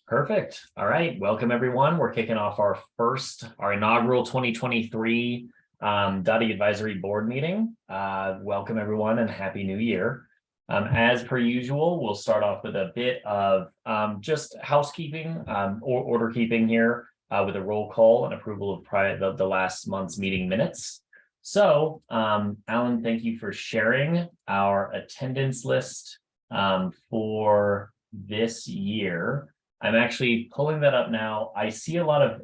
Perfect. All right. Welcome, everyone. We're kicking off our inaugural 2023 DOTI Advisory Board meeting. Welcome, everyone, and Happy New Year. As per usual, we'll start off with a bit of just housekeeping or order keeping here with a roll call and approval of the last month's meeting minutes. So, Alan, thank you for sharing our attendance list for this year. I'm actually pulling that up now. I see a lot of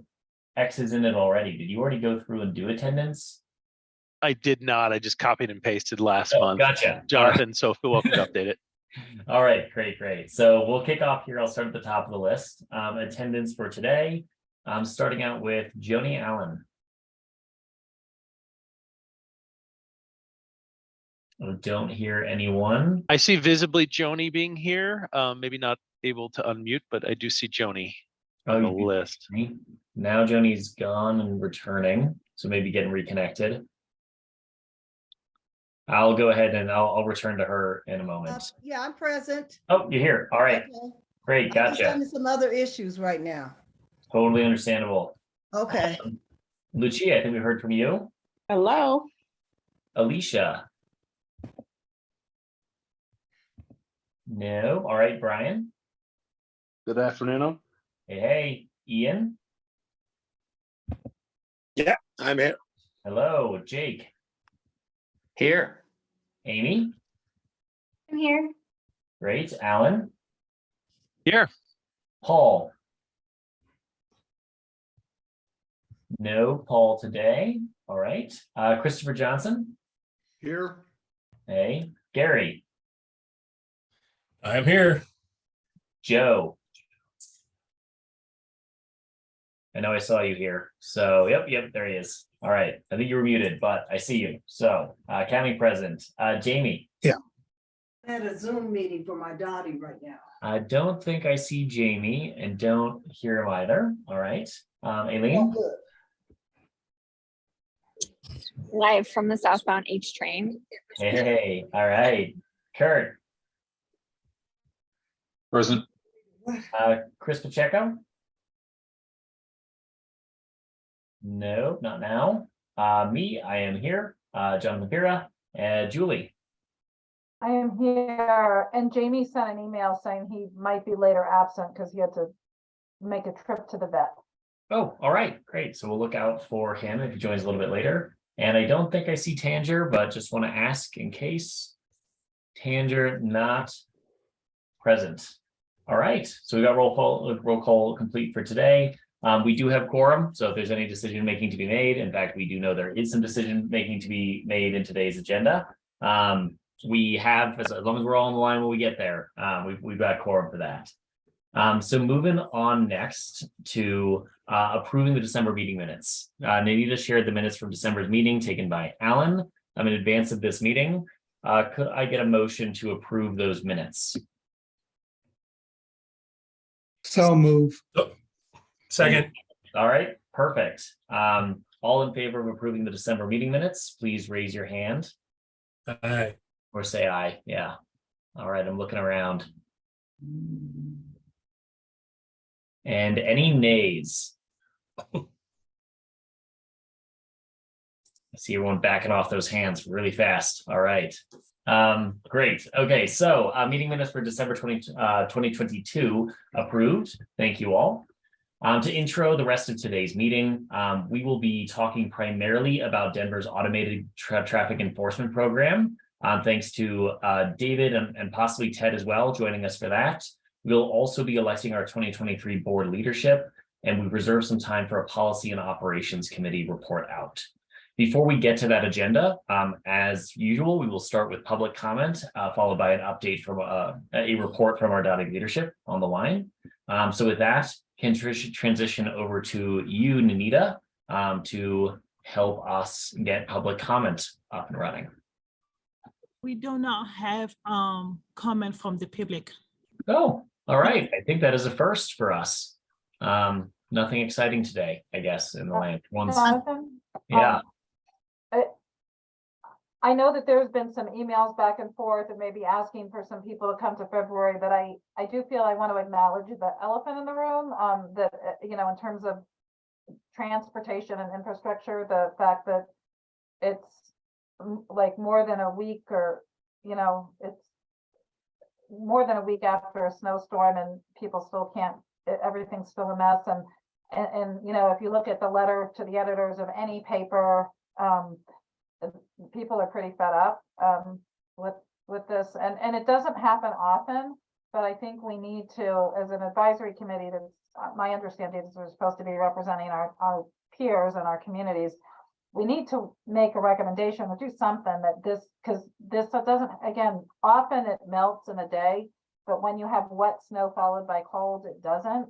X's in it already. Did you already go through and do attendance? I did not. I just copied and pasted last month. Gotcha. Jonathan, so feel welcome to update it. All right, great. So we'll kick off here. I'll start at the top of the list. Attendance for today. Starting out with Joni Allen. I don't hear anyone. I see visibly Joni being here. Maybe not able to unmute, but I do see Joni on the list. Now Joni's gone and returning, so maybe getting reconnected. I'll go ahead and I'll return to her in a moment. Yeah, I'm present. Oh, you're here. All right. Okay. Great. Gotcha. I'm having some other issues right now. Totally understandable. Okay. Lucia, I think we heard from you. Hello. Alicia. No. All right, Brian. Good afternoon. Hey, Ian. Yeah, I'm here. Hello, Jake. Here. Amy. I'm here. Great. Alan. Here. Paul. No Paul today. All right. Christopher Johnson. Here. Hey, Gary. I'm here. Joe. I know I saw you here. So, yep, there he is. All right. I think you were muted, but I see you. So, county present. Jamie. I had a Zoom meeting for my DOTI right now. I don't think I see Jamie and don't hear him either. All right. Oh, Aileen. good. Live from the southbound H train. Hey, all right. Kurt. Present. Chris Pacheco. No, not now. Me, I am here. Jonathan Pira and Julie. I am here, and Jamie sent an email saying he might be later absent because he had to make a trip to the vet. Oh, all right, great. So we'll look out for him if he joins a little bit later. And I don't think I see Tanger, but just want to ask in case. Tanger not present. All right, so we got roll call complete for today. We do have quorum, so if there's any decision making to be made, in fact, we do know there is some decision making to be made in today's agenda. We have, as long as we're all on the line when we get there, we've got quorum for that. So moving on next to approving the December meeting minutes. Nadita shared the minutes from December's meeting taken by Alan. In advance of this meeting. Could I get a motion to approve those minutes? So move. Second. All right, perfect. All in favor of approving the December meeting minutes, please raise your hand. Aye. Or say aye. Yeah. All right, I'm looking around. And any nays? I see everyone backing off those hands really fast. All right. Great. Okay, so meeting minutes for December 2022 approved. Thank you all. To intro the rest of today's meeting, we will be talking primarily about Denver's automated traffic enforcement program. Thanks to David and possibly Ted as well joining us for that. We'll also be electing our 2023 board leadership, and we've reserved some time for a policy and operations committee report out. Before we get to that agenda, as usual, we will start with public comment, followed by an update from a report from our DOTI leadership on the line. So with that, can transition over to you, Nanita, to help us get public comment up and running. We do not have comment from the public. Oh, all right. I think that is a first for us. Nothing exciting today, I guess, in the land. Jonathan? Yeah. I know that there's been some emails back and forth and maybe asking for some people to come to February, but I do feel I want to acknowledge the elephant in the room, that, you know, in terms of transportation and infrastructure, the fact that it's like more than a week, or, you know, it's more than a week after a snowstorm and people still can't, everything's still a mess. And, you know, if you look at the letter to the editors of any paper, people are pretty fed up with this, and it doesn't happen often, but I think we need to, as an advisory committee, that's my understanding is we're supposed to be representing our peers and our communities. We need to make a recommendation or do something that because this doesn't, again, often it melts in a day, but when you have wet snow followed by cold, it doesn't.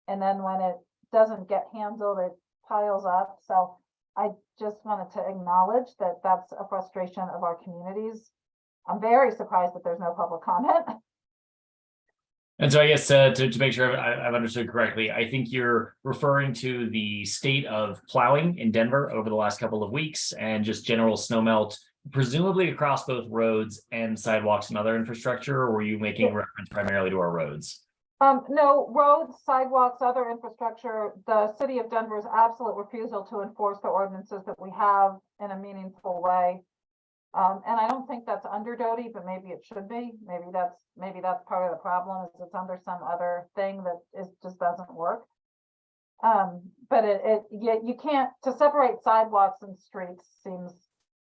And then when it doesn't get handled, it piles up. So I just wanted to acknowledge that that's a frustration of our communities. I'm very surprised that there's no public comment. And so I guess to make sure I've understood correctly, I think you're referring to the state of plowing in Denver over the last couple of weeks and just general snowmelt, presumably across both roads and sidewalks and other infrastructure, or were you making reference primarily to our roads? No, roads, sidewalks, other infrastructure. The city of Denver's absolute refusal to enforce the ordinances that we have in a meaningful way. And I don't think that's under DOTI, but maybe it should be. Maybe that's part of the problem, is it's under some other thing that just doesn't work. But you can't, to separate sidewalks and streets seems,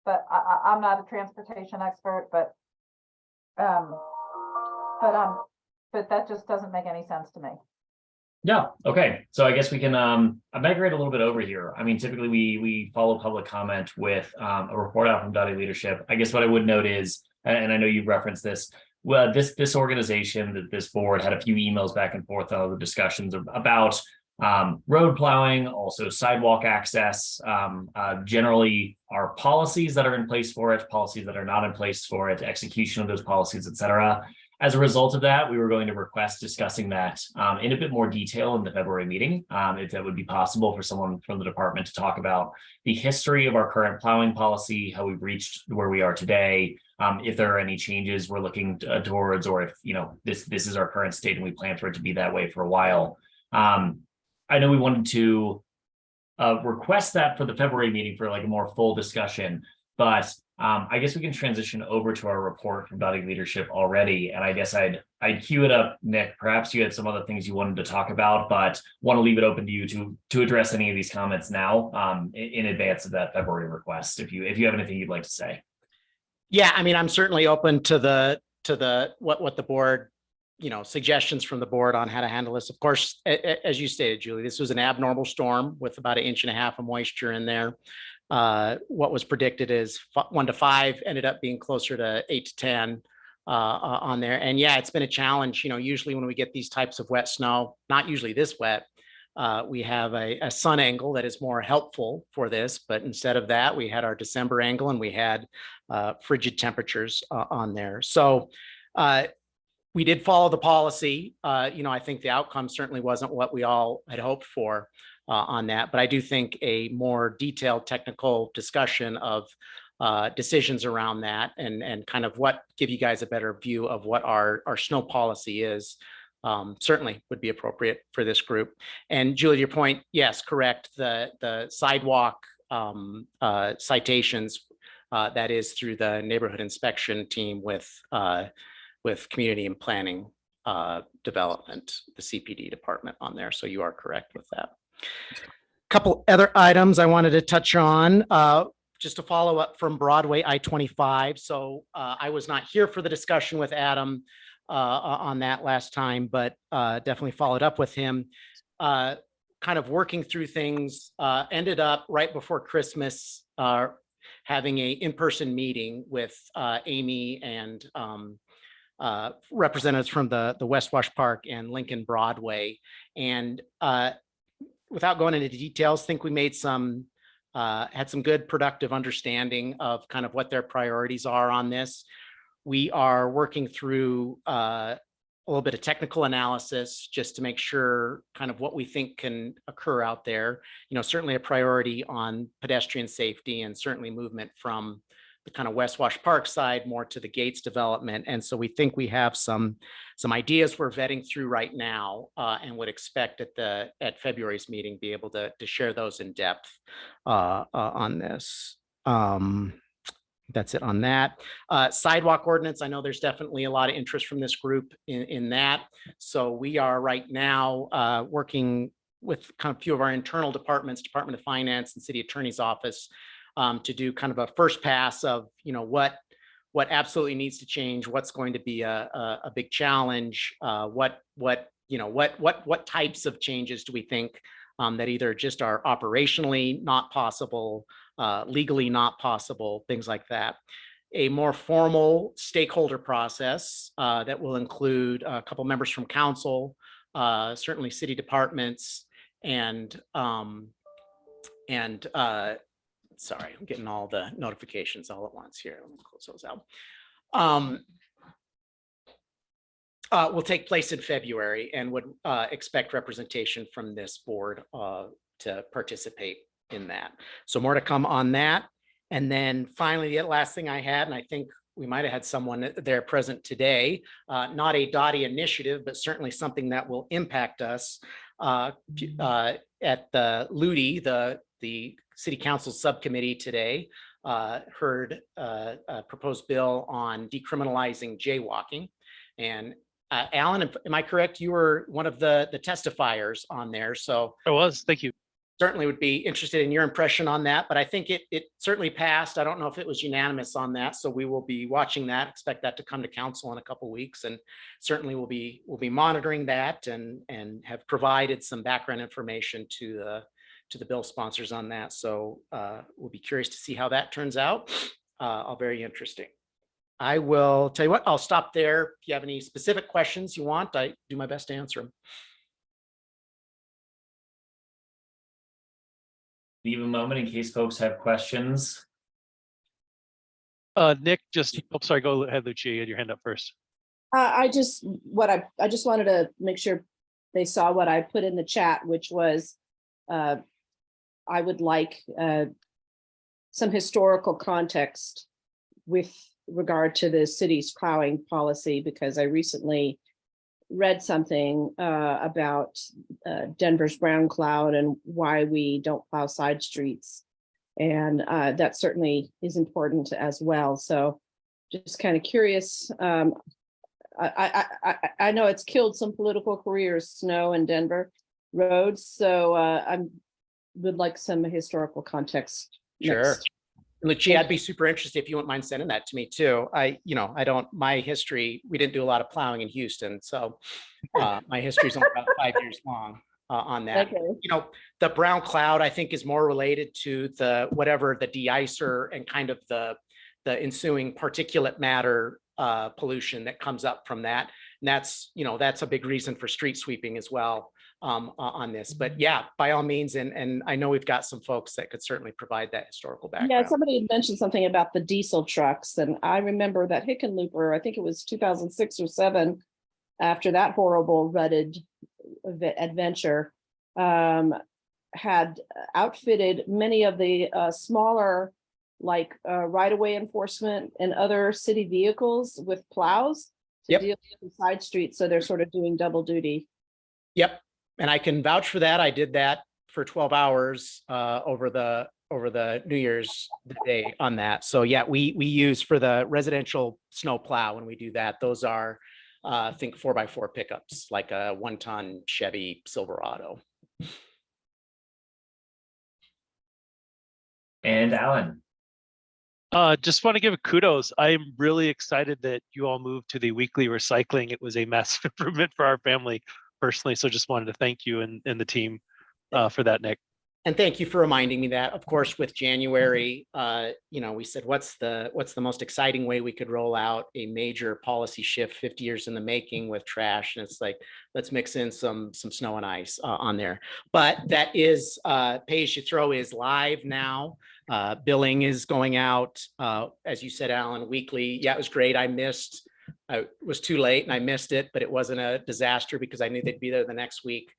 but I'm not a transportation expert, but that just doesn't make any sense to me. Yeah. Okay. So I guess we can migrate a little bit over here. I mean, typically we follow public comment with a report out from DOTI leadership. I guess what I would note is, and I know you referenced this, well, this organization, this board had a few emails back and forth on other discussions about road plowing, also sidewalk access, generally our policies that are in place for it, policies that are not in place for it, execution of those policies, et cetera. As a result of that, we were going to request discussing that in a bit more detail in the February meeting, if that would be possible for someone from the department to talk about the history of our current plowing policy, how we've reached where we are today, if there are any changes we're looking towards, or if, you know, this is our current state and we plan for it to be that way for a while. I know we wanted to request that for the February meeting for like a more full discussion, but I guess we can transition over to our report from DOTI leadership already. And I guess I'd cue it up, Nick. Perhaps you had some other things you wanted to talk about, but want to leave it open to you to address any of these comments now in advance of that February request, if you have anything you'd like to say. Yeah, I mean, I'm certainly open to the what the board, you know, suggestions from the board on how to handle this. Of course, as you stated, Julie, this was an abnormal storm with about 1.5 inches of moisture in there. What was predicted is 1 to 5, ended up being closer to 8 to 10 on there. And yeah, it's been a challenge. You know, usually when we get these types of wet snow, not usually this wet, we have a sun angle that is more helpful for this. But instead of that, we had our December angle and we had frigid temperatures on there. So we did follow the policy. You know, I think the outcome certainly wasn't what we all had hoped for on that, but I do think a more detailed technical discussion of decisions around that and kind of what give you guys a better view of what our snow policy is certainly would be appropriate for this group. And Julie, your point, yes, correct. The sidewalk citations, that is through the neighborhood inspection team with community and planning development, the CPD department on there. So you are correct with that. Couple other items I wanted to touch on, just to follow up from Broadway I-25. So I was not here for the discussion with Adam on that last time, but definitely followed up with him. Kind of working through things, ended up right before Christmas having a in-person meeting with Amy and representatives from the West Wash Park and Lincoln Broadway. And without going into details, think we made had some good productive understanding of kind of what their priorities are on this. We are working through a little bit of technical analysis just to make sure kind of what we think can occur out there. You know, certainly a priority on pedestrian safety and certainly movement from the kind of West Wash Park side, more to the Gates development. And so we think we have some ideas we're vetting through right now, and would expect at February's meeting be able to share those in depth on this. That's it on that. Sidewalk ordinance, I know there's definitely a lot of interest from this group in that. So we are right now working with kind of a few of our internal departments, Department of Finance and City Attorney's Office, to do kind of a first pass of, what absolutely needs to change, what's going to be a big challenge, what types of changes do we think that either just are operationally not possible, legally not possible, things like that. A more formal stakeholder process that will include a couple members from council, certainly city departments, and sorry, I'm getting all the notifications all at once here. Let me close those out. Will take place in February and would expect representation from this board to participate in that. So more to come on that. And then finally, the last thing I had, and I think we might have had someone there present today, not a DOTI initiative, but certainly something that will impact us at the LUTI, the City Council Subcommittee today, heard a proposed bill on decriminalizing jaywalking. And Alan, am I correct? You were one of the testifiers on there. So I was, thank you. Certainly would be interested in your impression on that, but I think it certainly passed. I don't know if it was unanimous on that. So we will be watching that, expect that to come to council in a couple of weeks, and certainly we'll be monitoring that and have provided some background information to the bill sponsors on that. So we'll be curious to see how that turns out. All very interesting. I will tell you what, I'll stop there. If you have any specific questions you want, I do my best to answer them. Leave a moment in case folks have questions. Nick, sorry, go ahead, Lucia, you had your hand up first. I just wanted to make sure they saw what I put in the chat, which was I would like some historical context with regard to the city's plowing policy, because I recently read something about Denver's brown cloud and why we don't plow side streets. And that certainly is important as well. So just kind of curious. I know it's killed some political careers, snow in Denver roads. So I would like some historical context. Sure. Next. Lucia, I'd be super interested if you wouldn't mind sending that to me too. My history, we didn't do a lot of plowing in Houston. So my history is only about 5 years long on that. Okay. The brown cloud, I think, is more related to the de-icer and kind of the ensuing particulate matter pollution that comes up from that. And that's a big reason for street sweeping as well on this. But yeah, by all means, and I know we've got some folks that could certainly provide that historical background. Yeah, somebody had mentioned something about the diesel trucks, and I remember that Hickenlooper, I think it was 2006 or 7, after that horrible rutted adventure, had outfitted many of the smaller, like right-of-way enforcement and other city vehicles with plows to deal with the side streets. So they're sort of doing double duty. Yep. And I can vouch for that. I did that for 12 hours over the New Year's Day on that. So yeah, we use for the residential snow plow when we do that. Those are I think 4x4 pickups, like a 1-ton Chevy Silverado. And Alan. Just want to give a kudos. I'm really excited that you all moved to the weekly recycling. It was a massive improvement for our family personally. So just wanted to thank you and the team for that, Nick. And thank you for reminding me that. Of course, with January, we said, what's the most exciting way we could roll out a major policy shift 50 years in the making with trash? And it's like, let's mix in some snow and ice on there. But that is pay as you throw is live now. Billing is going out, as you said, Alan, weekly. Yeah, it was great. I was too late and I missed it, but it wasn't a disaster because I knew they'd be there the next week.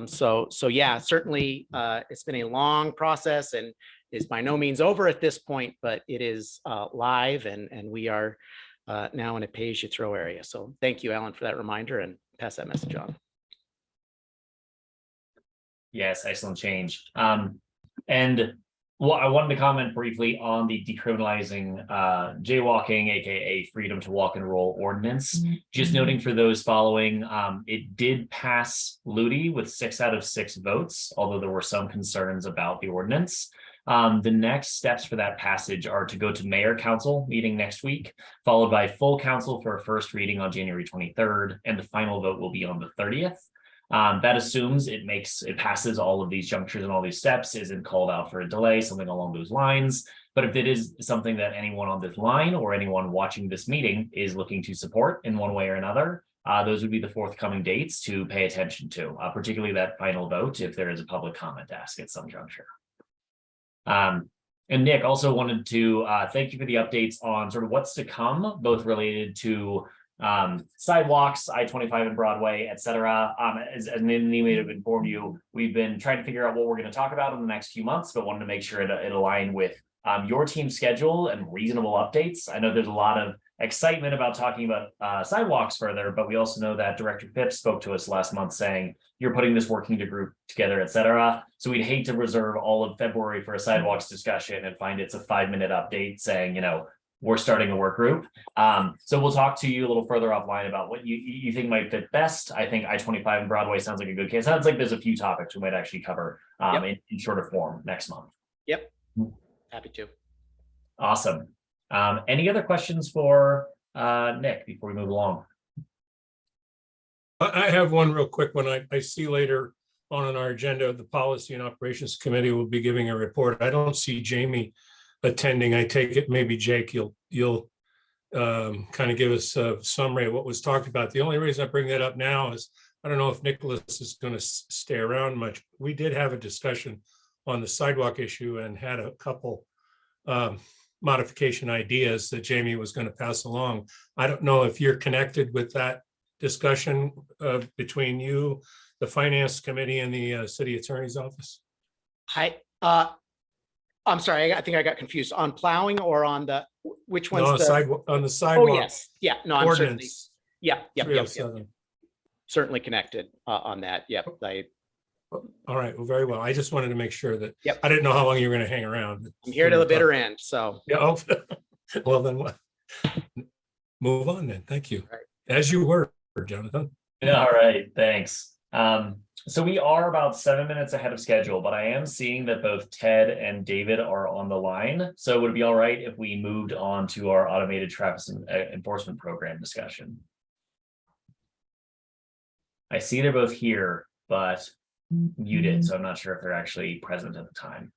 So yeah, certainly it's been a long process, and is by no means over at this point, but it is live and we are now in a pay-as-you-throw area. So thank you, Alan, for that reminder, and pass that message on. Yes, excellent change. And well, I wanted to comment briefly on the decriminalizing jaywalking, aka freedom to walk and roll ordinance. Just noting for those following, it did pass LUTI with 6 out of 6 votes, although there were some concerns about the ordinance. The next steps for that passage are to go to Mayor Council meeting next week, followed by full council for a first reading on January 23rd, and the final vote will be on the 30th. That assumes it passes all of these junctures and all these steps, isn't called out for a delay, something along those lines. But if it is something that anyone on this line or anyone watching this meeting is looking to support in one way or another, those would be the forthcoming dates to pay attention to, particularly that final vote if there is a public comment ask at some juncture. And Nick, also wanted to thank you for the updates on sort of what's to come, both related to sidewalks, I-25 and Broadway, et cetera. As Nini may have informed you, we've been trying to figure out what we're going to talk about in the next few months, but wanted to make sure it aligned with your team's schedule and reasonable updates. I know there's a lot of excitement about talking about sidewalks further, but we also know that Director Phipps spoke to us last month saying you're putting this working group together, et cetera. So we'd hate to reserve all of February for a sidewalks discussion and find it's a 5-minute update saying, you know, we're starting a work group. So we'll talk to you a little further offline about what you think might fit best. I think I-25 and Broadway sounds like a good case. Sounds like there's a few topics we might actually cover in shorter form next month. Yep. Happy to. Awesome. Any other questions for Nick before we move along? I have one real quick one. I see later on our agenda, the Policy and Operations Committee will be giving a report. I don't see Jamie attending. I take it maybe Jake, you'll kind of give us a summary of what was talked about. The only reason I bring that up now is I don't know if Nicholas is going to stay around much. We did have a discussion on the sidewalk issue and had a couple modification ideas that Jamie was going to pass along. I don't know if you're connected with that discussion between you, the Finance Committee, and the City Attorney's Office. I'm sorry, I think I got confused on plowing or on the, which one's No, the? sidewalk, on the sidewalk. Oh, yes. Yeah, no, I'm certainly, Ordinance. yep. 307. Certainly connected on that. Yep. All right, well, very well. I just wanted to make sure that, Yep. I didn't know how long you were going to hang around. I'm here to the bitter end, so. Yeah, oh, well then what? Move on then, thank you. Right. As you were, Jonathan. All right, thanks. So we are about 7 minutes ahead of schedule, but I am seeing that both Ted and David are on the line. So would it be all right if we moved on to our automated traffic enforcement program discussion? I see they're both here, but muted, so I'm not sure if they're actually present at the time.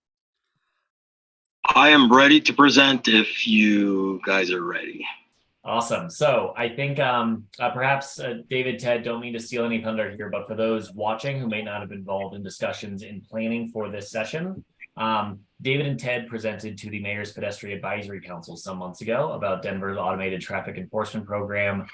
I am ready to present if you guys are ready. Awesome. So I think perhaps David, Ted, don't mean to steal any thunder here, but for those watching who may not have been involved in discussions in planning for this session, David and Ted presented to the Mayor's Pedestrian Advisory Council some months ago about Denver's automated traffic enforcement program,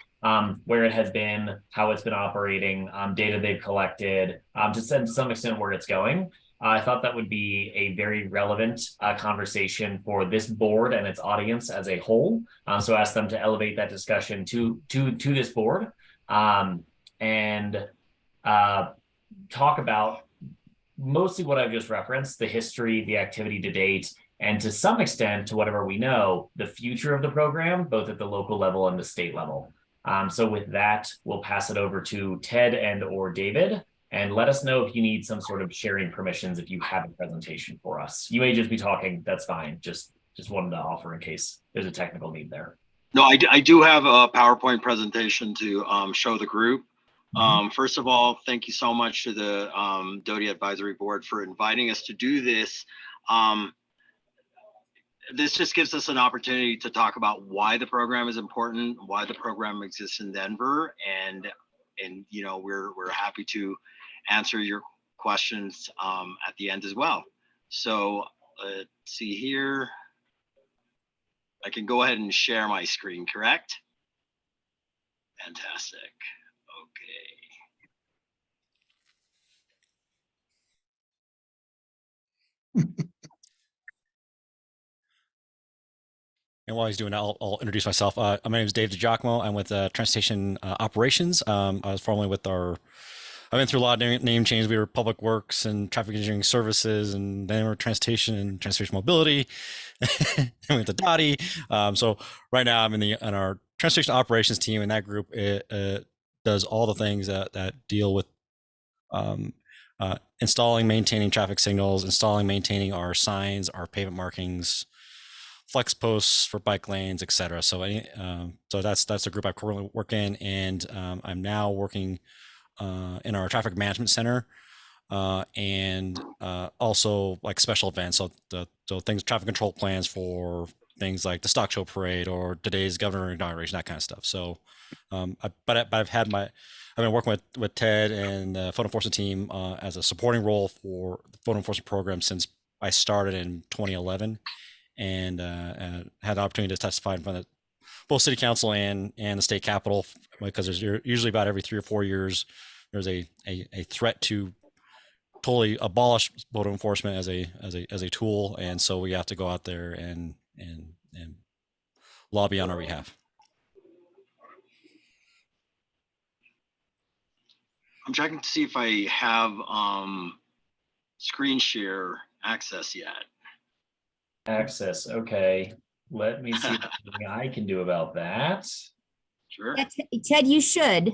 where it has been, how it's been operating, data they've collected, to some extent where it's going. I thought that would be a very relevant conversation for this board and its audience as a whole. So ask them to elevate that discussion to this board and talk about mostly what I've just referenced, the history, the activity to date, and to some extent, to whatever we know, the future of the program, both at the local level and the state level. So with that, we'll pass it over to Ted and or David. And let us know if you need some sort of sharing permissions if you have a presentation for us. You may just be talking, that's fine. Just wanted to offer in case there's a technical need there. No, I do have a PowerPoint presentation to show the group. First of all, thank you so much to the DOTI Advisory Board for inviting us to do this. This just gives us an opportunity to talk about why the program is important, why the program exists in Denver, and you know, we're happy to answer your questions at the end as well. So let's see here. I can go ahead and share my screen, correct? Fantastic. Okay. And while he's doing that, I'll introduce myself. My name is Dave DiGiacomo. I'm with Transportation Operations. I was formerly with I've been through a lot of name changes. We were Public Works and Traffic Engineering Services, and then we were Transportation and Transportation Mobility. And we went to DOTI. So right now I'm in our Transportation Operations team, and that group does all the things that deal with installing, maintaining traffic signals, installing, maintaining our signs, our pavement markings, flex posts for bike lanes, etc. So so that's the group I currently work in, and I'm now working in our traffic management center, and also like special events. So things, traffic control plans for things like the stock show parade or today's governor inauguration, that kind of stuff. So, I've been working with Ted and the photo enforcement team as a supporting role for the photo enforcement program since I started in 2011, and had the opportunity to testify in front of both city council and the state capitol, because there's usually about every 3 or 4 years there's a threat to totally abolish photo enforcement as a tool, and so we have to go out there and lobby on our behalf. I'm checking to see if I have screen share access yet. Access, okay. Let me see what I can do about that. Sure. Yeah, Ted, you should.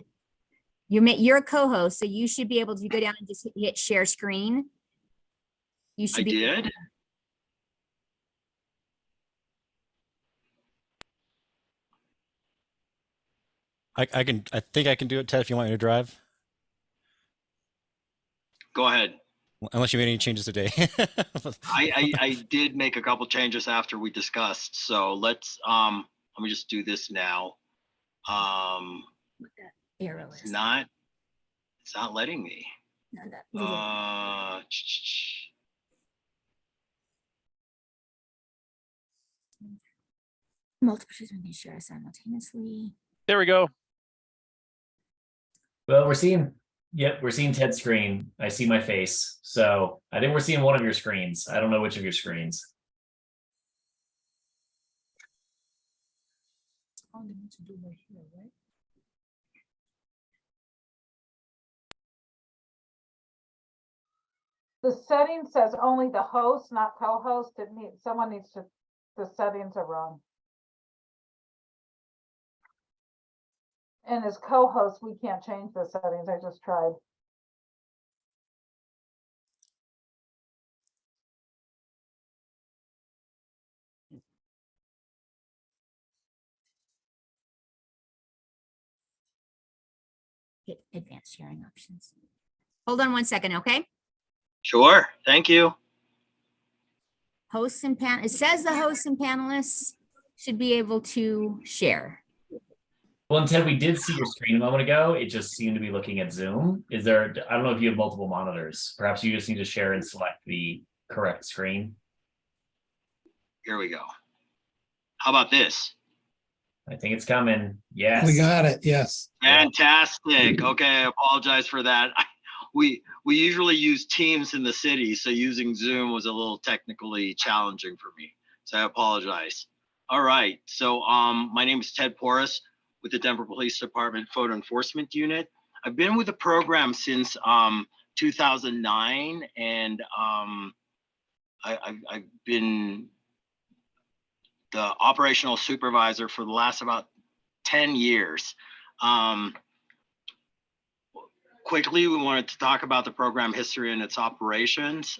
You're a co-host, so you should be able to go down and just hit share screen. You should I did. I think I can do it, Ted, if you want me to drive. Go ahead. Unless you made any changes today. I did make a couple changes after we discussed. So let me just do this now. What that arrow is. It's not letting me. No, that little. Multiple people can share simultaneously. There we go. Well, we're seeing Ted's screen. I see my face. So I think we're seeing one of your screens. I don't know which of your screens. All they need to do right here, right? The setting says only the host, not co-host. Someone needs to, the settings are wrong. And as co-host, we can't change the settings. I just tried. Hit advanced sharing options. Hold on 1 second, okay? Sure. Thank you. Hosts and it says the hosts and panelists should be able to share. Well, and Ted, we did see your screen a moment ago. It just seemed to be looking at Zoom. I don't know if you have multiple monitors. Perhaps you just need to share and select the correct screen. Here we go. How about this? I think it's coming. Yes. We got it. Yes. Fantastic. Okay, I apologize for that. We usually use Teams in the city, so using Zoom was a little technically challenging for me. So I apologize. All right. So my name is Ted Porras with the Denver Police Department Photo Enforcement Unit. I've been with the program since 2009, and I've been the operational supervisor for the last about 10 years. Quickly, we wanted to talk about the program history and its operations.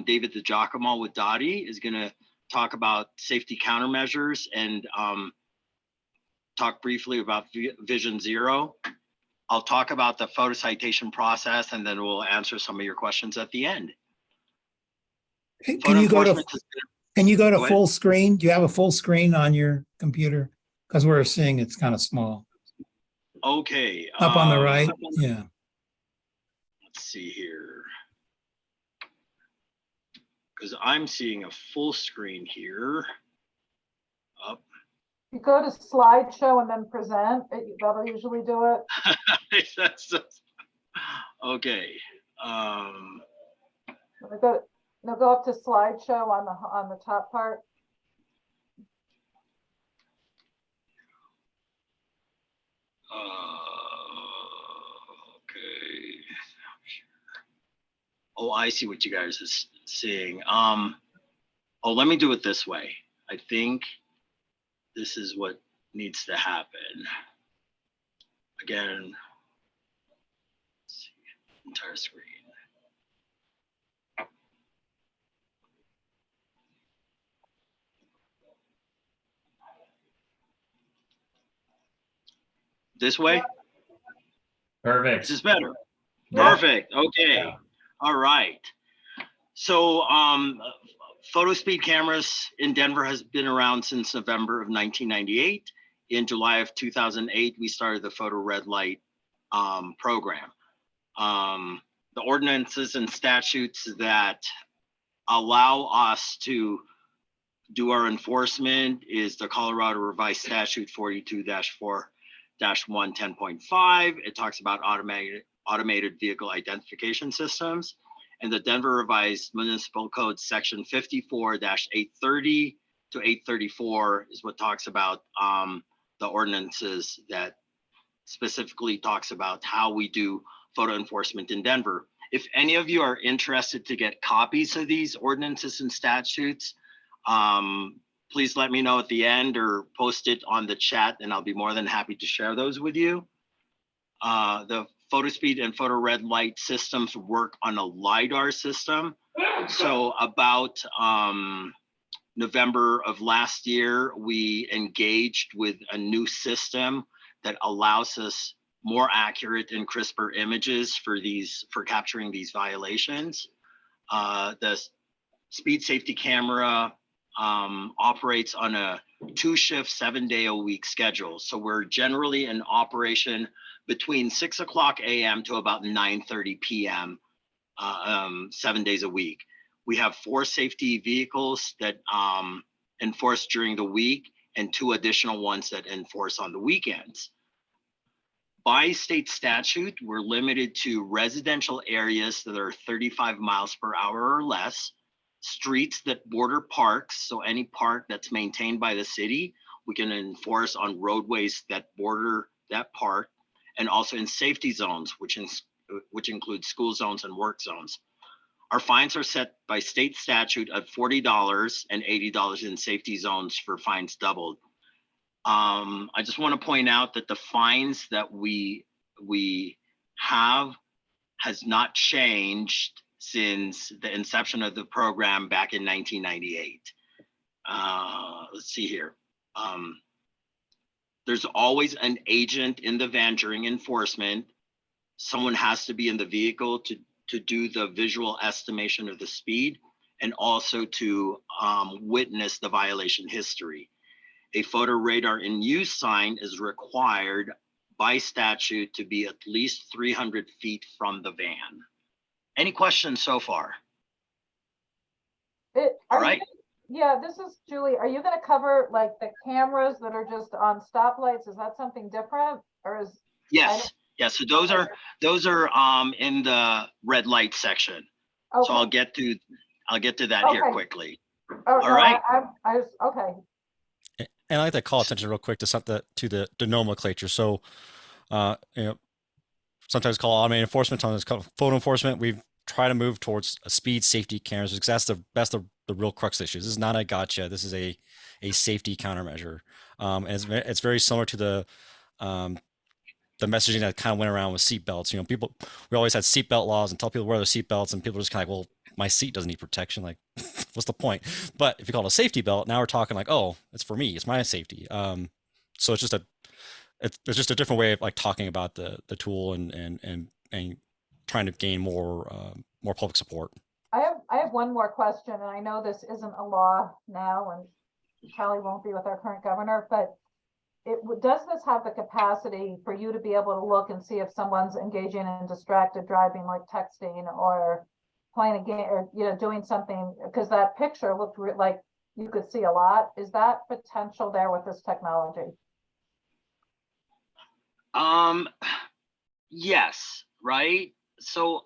David DiGiacomo with DOTI is going to talk about safety countermeasures and talk briefly about Vision Zero. I'll talk about the photo citation process, and then we'll answer some of your questions at the end. Can you go to full screen? Do you have a full screen on your computer? Because we're seeing it's kind of small. Okay. Up on the right. Yeah. Let's see here. Because I'm seeing a full screen here. Up. You go to slideshow and then present. That'll usually do it. Okay. Go up to slideshow on the top part. Okay. Oh, I see what you guys are seeing. Oh, let me do it this way. I think this is what needs to happen. Again, let's see, entire screen. This way? Perfect. This is better. Yeah. Perfect. Okay. Yeah. All right. So photo speed cameras in Denver has been around since November of 1998. In July of 2008, we started the photo red light program. The ordinances and statutes that allow us to do our enforcement is the Colorado Revised Statute 42-4-110.5. It talks about automated vehicle identification systems. And the Denver Revised Municipal Code Section 54-830 to 834 is what talks about the ordinances that specifically talks about how we do photo enforcement in Denver. If any of you are interested to get copies of these ordinances and statutes, please let me know at the end or post it on the chat and I'll be more than happy to share those with you. The photo speed and photo red light systems work on a LiDAR system. So about November of last year, we engaged with a new system that allows us more accurate and crisper images for capturing these violations. The speed safety camera operates on a 2-shift, 7-day-a-week schedule. So we're generally in operation between 6 o'clock a.m. to about 9:30 p.m. 7 days a week. We have 4 safety vehicles that enforce during the week and 2 additional ones that enforce on the weekends. By state statute, we're limited to residential areas that are 35 miles per hour or less, streets that border parks, so any park that's maintained by the city, we can enforce on roadways that border that park, and also in safety zones, which include school zones and work zones. Our fines are set by state statute at $40 and $80 in safety zones for fines doubled. I just want to point out that the fines that we have has not changed since the inception of the program back in 1998. Let's see here. There's always an agent in the van during enforcement. Someone has to be in the vehicle to do the visual estimation of the speed and also to witness the violation history. A photo radar in use sign is required by statute to be at least 300 feet from the van. Any questions so far? All right. Yeah, this is Julie. Are you going to cover like the cameras that are just on stoplights? Is that something different, or is? Yes. Yes. So those are in the red light section. Okay. So I'll get to that here quickly. Oh, all right. Okay. And I'd like to call attention real quick to something to the nomenclature. So, sometimes called automated enforcement, sometimes called photo enforcement. We've tried to move towards a speed safety cameras because that's the real crux issue. This is not a gotcha. This is a safety countermeasure. And it's very similar to the messaging that kind of went around with seatbelts. We always had seatbelt laws and tell people to wear their seatbelts, and people are just kind of like, well, my seat doesn't need protection. Like, what's the point? But if you call it a safety belt, now we're talking like, oh, it's for me, it's my safety. So it's just a different way of like talking about the tool and trying to gain more public support. I have one more question, and I know this isn't a law now, and probably won't be with our current governor, but does this have the capacity for you to be able to look and see if someone's engaging in distracted driving, like texting or playing a game, or doing something? Because that picture looked like you could see a lot. Is that potential there with this technology? Yes, right. So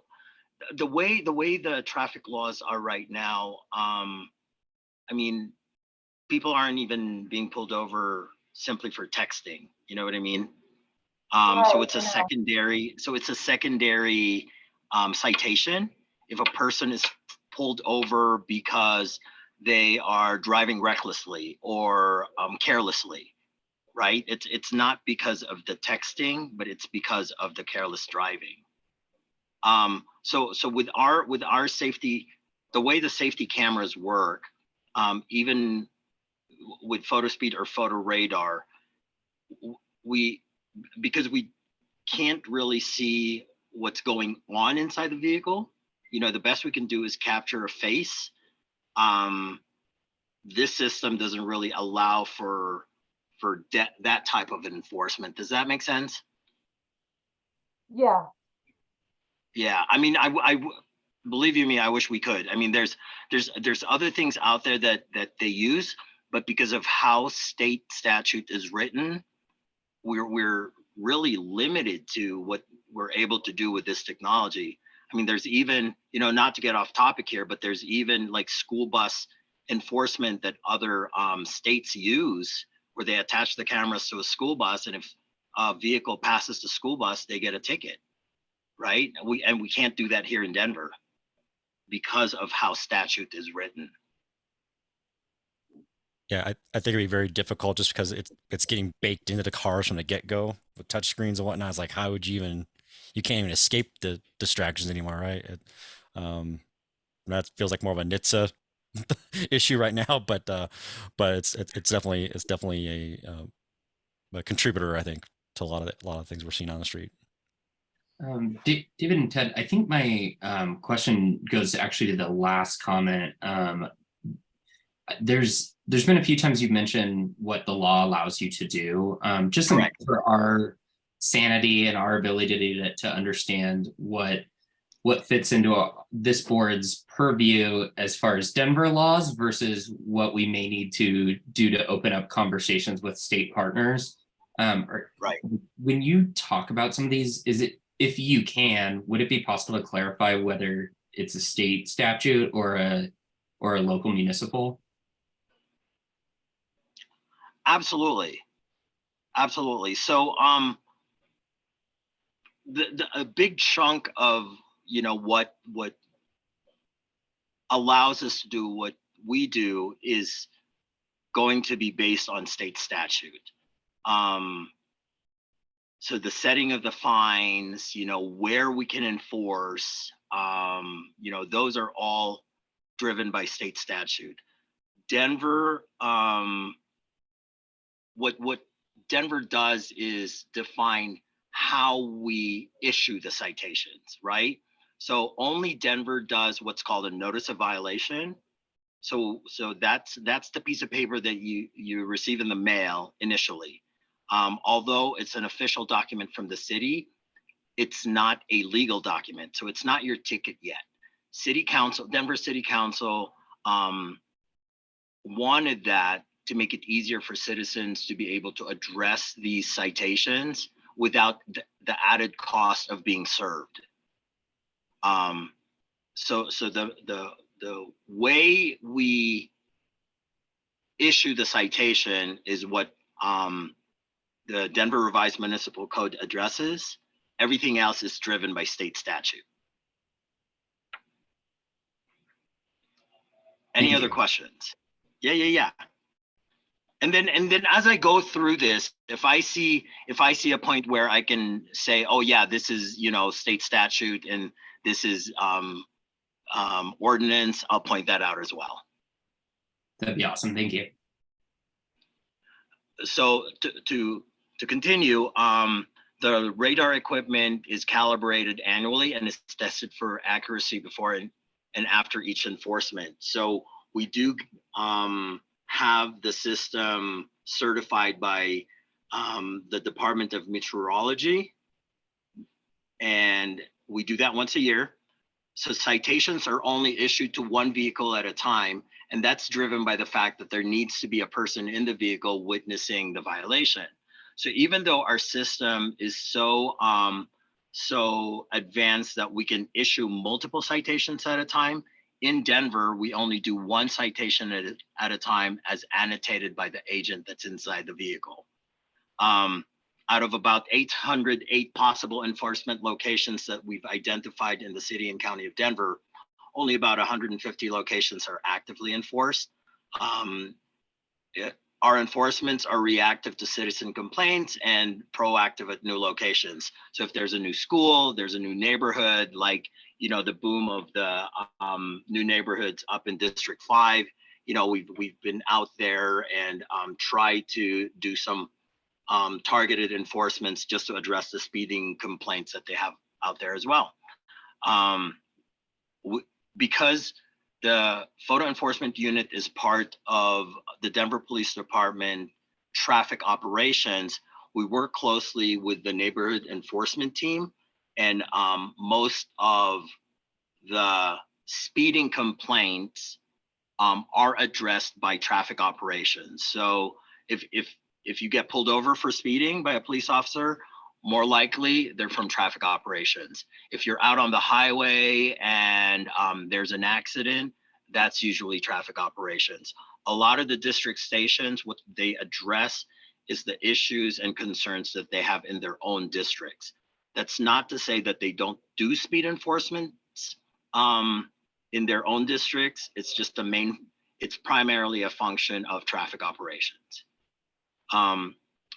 the way the traffic laws are right now, I mean, people aren't even being pulled over simply for texting. You know what I mean? Right, It's I a know. secondary citation. If a person is pulled over because they are driving recklessly or carelessly, right? It's not because of the texting, but it's because of the careless driving. So with our safety, the way the safety cameras work, even with photo speed or photo radar, because we can't really see what's going on inside the vehicle, the best we can do is capture a face. This system doesn't really allow for that type of enforcement. Does that make sense? Yeah, Yeah, I mean, I believe you me, I wish we could. I mean, there's other things out there that they use, but because of how state statute is written, we're really limited to what we're able to do with this technology. I mean, there's even, not to get off topic here, but there's even like school bus enforcement that other states use, where they attach the cameras to a school bus, and if a vehicle passes the school bus, they get a ticket, right? We can't do that here in Denver because of how statute is written. Yeah, I think it'd be very difficult just because it's getting baked into the cars from the get-go with touchscreens and whatnot. It's like, how would you can't even escape the distractions anymore, right? That feels like more of a NHTSA issue right now, but it's definitely a contributor, I think, to a lot of things we're seeing on the street. David and Ted, I think my question goes actually to the last comment. There's been a few times you've mentioned what the law allows you to do. Just for our sanity and our ability to understand what fits into this board's purview as far as Denver laws versus what we may need to do to open up conversations with state partners. Right. When you talk about some of these, if you can, would it be possible to clarify whether it's a state statute or a local municipal? Absolutely. So a big chunk of what allows us to do what we do is going to be based on state statute. So the setting of the fines, where we can enforce, those are all driven by state statute. Denver, what Denver does is define how we issue the citations, right? So only Denver does what's called a notice of violation. So that's the piece of paper that you receive in the mail initially. Although it's an official document from the city, it's not a legal document. So it's not your ticket yet. Denver City Council wanted that to make it easier for citizens to be able to address these citations without the added cost of being served. So the way we issue the citation is what the Denver Revised Municipal Code addresses. Everything else is driven by state statute. Any other questions? Yeah. And then as I go through this, if I see a point where I can say, oh yeah, this is state statute and this is ordinance, I'll point that out as well. That'd be awesome. Thank you. So to continue, the radar equipment is calibrated annually and is tested for accuracy before and after each enforcement. So we do have the system certified by the Department of Meteorology, and we do that once a year. So citations are only issued to one vehicle at a time, and that's driven by the fact that there needs to be a person in the vehicle witnessing the violation. So even though our system is so advanced that we can issue multiple citations at a time, in Denver, we only do one citation at a time as annotated by the agent that's inside the vehicle. out of about 808 possible enforcement locations that we've identified in the city and county of Denver, only about 150 locations are actively enforced. Our enforcements are reactive to citizen complaints and proactive at new locations. So if there's a new school, there's a new neighborhood, like, you know, the boom of the new neighborhoods up in District 5, you know, we've been out there and tried to do some targeted enforcements just to address the speeding complaints that they have out there as well. Because the photo enforcement unit is part of the Denver Police Department traffic operations, we work closely with the neighborhood enforcement team, and most of the speeding complaints are addressed by traffic operations. So if you get pulled over for speeding by a police officer, more likely they're from traffic operations. If you're out on the highway and there's an accident, that's usually traffic operations. A lot of the district stations, what they address is the issues and concerns that they have in their own districts. That's not to say that they don't do speed enforcement in their own districts. It's just it's primarily a function of traffic operations.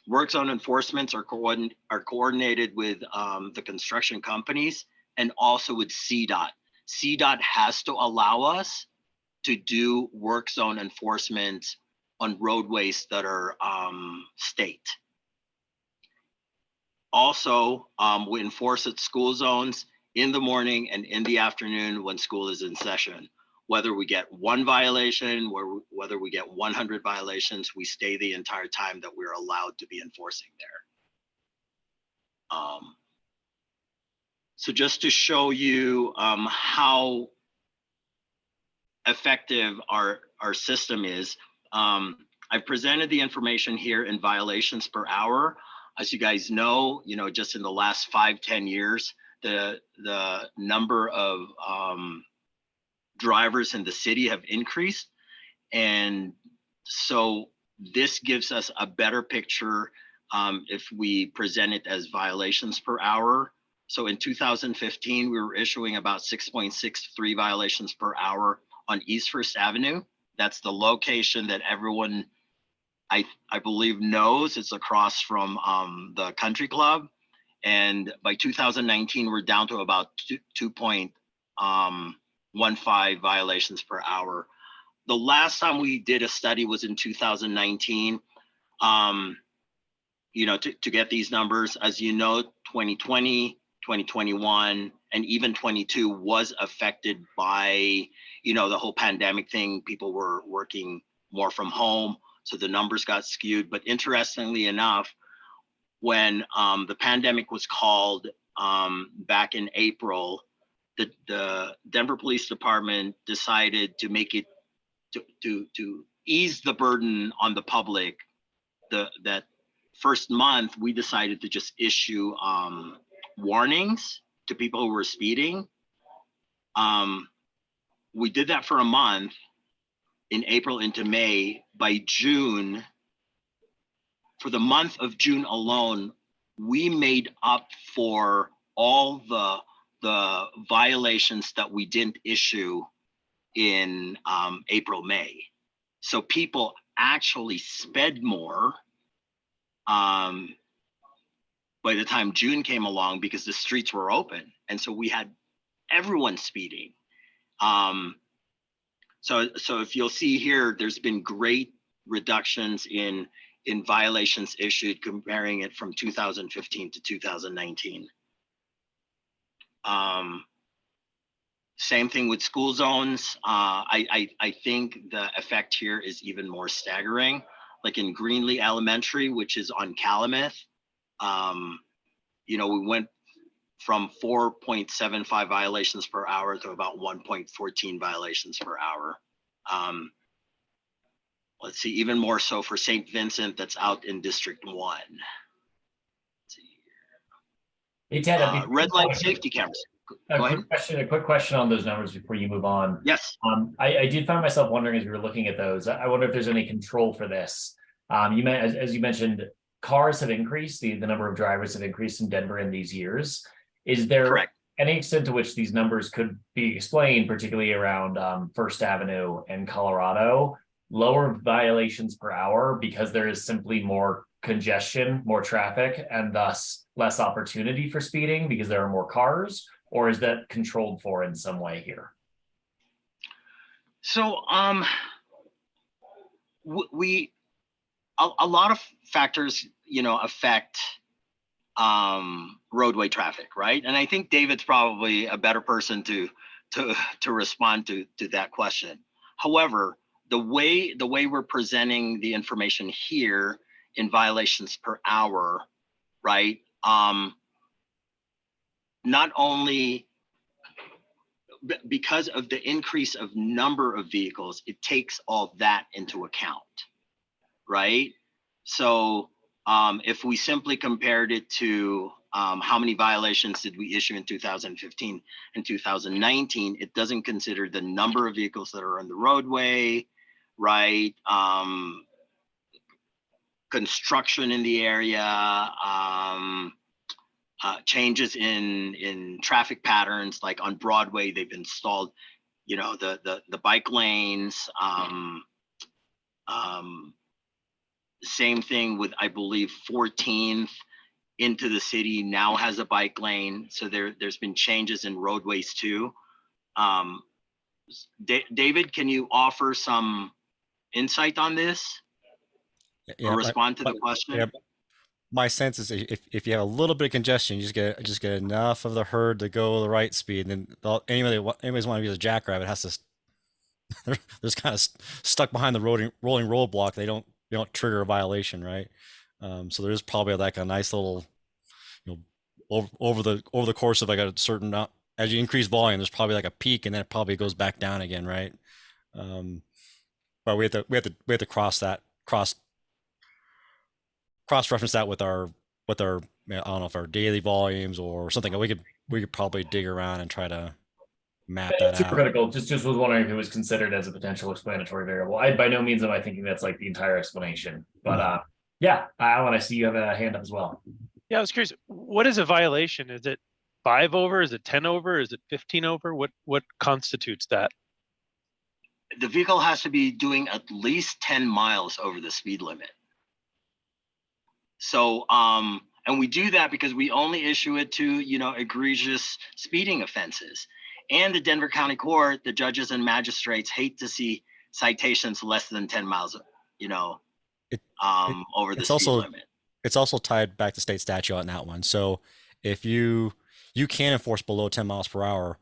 Work zone enforcements are coordinated with the construction companies and also with CDOT. CDOT has to allow us to do work zone enforcement on roadways that are state. Also, we enforce at school zones in the morning and in the afternoon when school is in session. Whether we get one violation, whether we get 100 violations, we stay the entire time that we're allowed to be enforcing there. So just to show you how effective our system is, I've presented the information here in violations per hour. As you guys know, just in the last 5-10 years, the number of drivers in the city have increased. And so this gives us a better picture if we present it as violations per hour. So in 2015, we were issuing about 6.63 violations per hour on East First Avenue. That's the location that everyone, I believe, knows. It's across from the country club. And by 2019, we're down to about 2.15 violations per hour. The last time we did a study was in 2019. To get these numbers, as you know, 2020, 2021, and even 22 was affected by, the whole pandemic thing. People were working more from home, so the numbers got skewed. But interestingly enough, when the pandemic was called back in April, the Denver Police Department decided to make it to ease the burden on the public. That first month, we decided to just issue warnings to people who were speeding. We did that for a month in April into May. By June, for the month of June alone, we made up for all the violations that we didn't issue in April, May. So people actually sped more by the time June came along because the streets were open. And so we had everyone speeding. So if you'll see here, there's been great reductions in violations issued, comparing it from 2015 to 2019. Same thing with school zones. I think the effect here is even more staggering. Like in Greenlee Elementary, which is on Calumet, we went from 4.75 violations per hour to about 1.14 violations per hour. Let's see, even more so for St. Vincent, that's out in District 1. Let's see here. Hey, Ted, red light safety cameras. A quick question on those numbers before you move on. Yes. I did find myself wondering as we were looking at those, I wonder if there's any control for this. As you mentioned, cars have increased, the number of drivers have increased in Denver in these years. Is there Correct. any extent to which these numbers could be explained, particularly around First Avenue and Colorado, lower violations per hour because there is simply more congestion, more traffic, and thus less opportunity for speeding because there are more cars? Or is that controlled for in some way here? So a lot of factors, affect roadway traffic, right? And I think David's probably a better person to respond to that question. However, the way we're presenting the information here in violations per hour, right? Not only because of the increase of number of vehicles, it takes all that into account, right? So if we simply compared it to how many violations did we issue in 2015 and 2019, it doesn't consider the number of vehicles that are on the roadway, right? Construction in the area, changes in traffic patterns, like on Broadway, they've installed, the bike lanes. Same thing with, I believe, 14th into the city now has a bike lane. So there's been changes in roadways too. David, can you offer some insight on this or respond to the question? Yeah, my sense is if you have a little bit of congestion, you just get enough of the herd to go the right speed, and then anybody's want to use a jackrabbit has to they're just kind of stuck behind the rolling roadblock. They don't trigger a violation, right? So there's probably like a nice little, over the course of like a certain, as you increase volume, there's probably like a peak, and then it probably goes back down again, right? But we have to cross reference that with our I don't know if our daily volumes or something. We could probably dig around and try to map that Super out. critical. Just was wondering if it was considered as a potential explanatory variable. I by no means am I thinking that's like the entire explanation, but yeah, Alan, I see you have a hand up as well. Yeah, I was curious, what is a violation? Is it 5 over? Is it 10 over? Is it 15 over? What constitutes that? The vehicle has to be doing at least 10 miles over the speed limit. So, and we do that because we only issue it to, egregious speeding offenses. And the Denver County Court, the judges and magistrates hate to see citations less than 10 miles, over the speed limit. It's also tied back to state statute on that one. So if you can enforce below 10 miles per hour,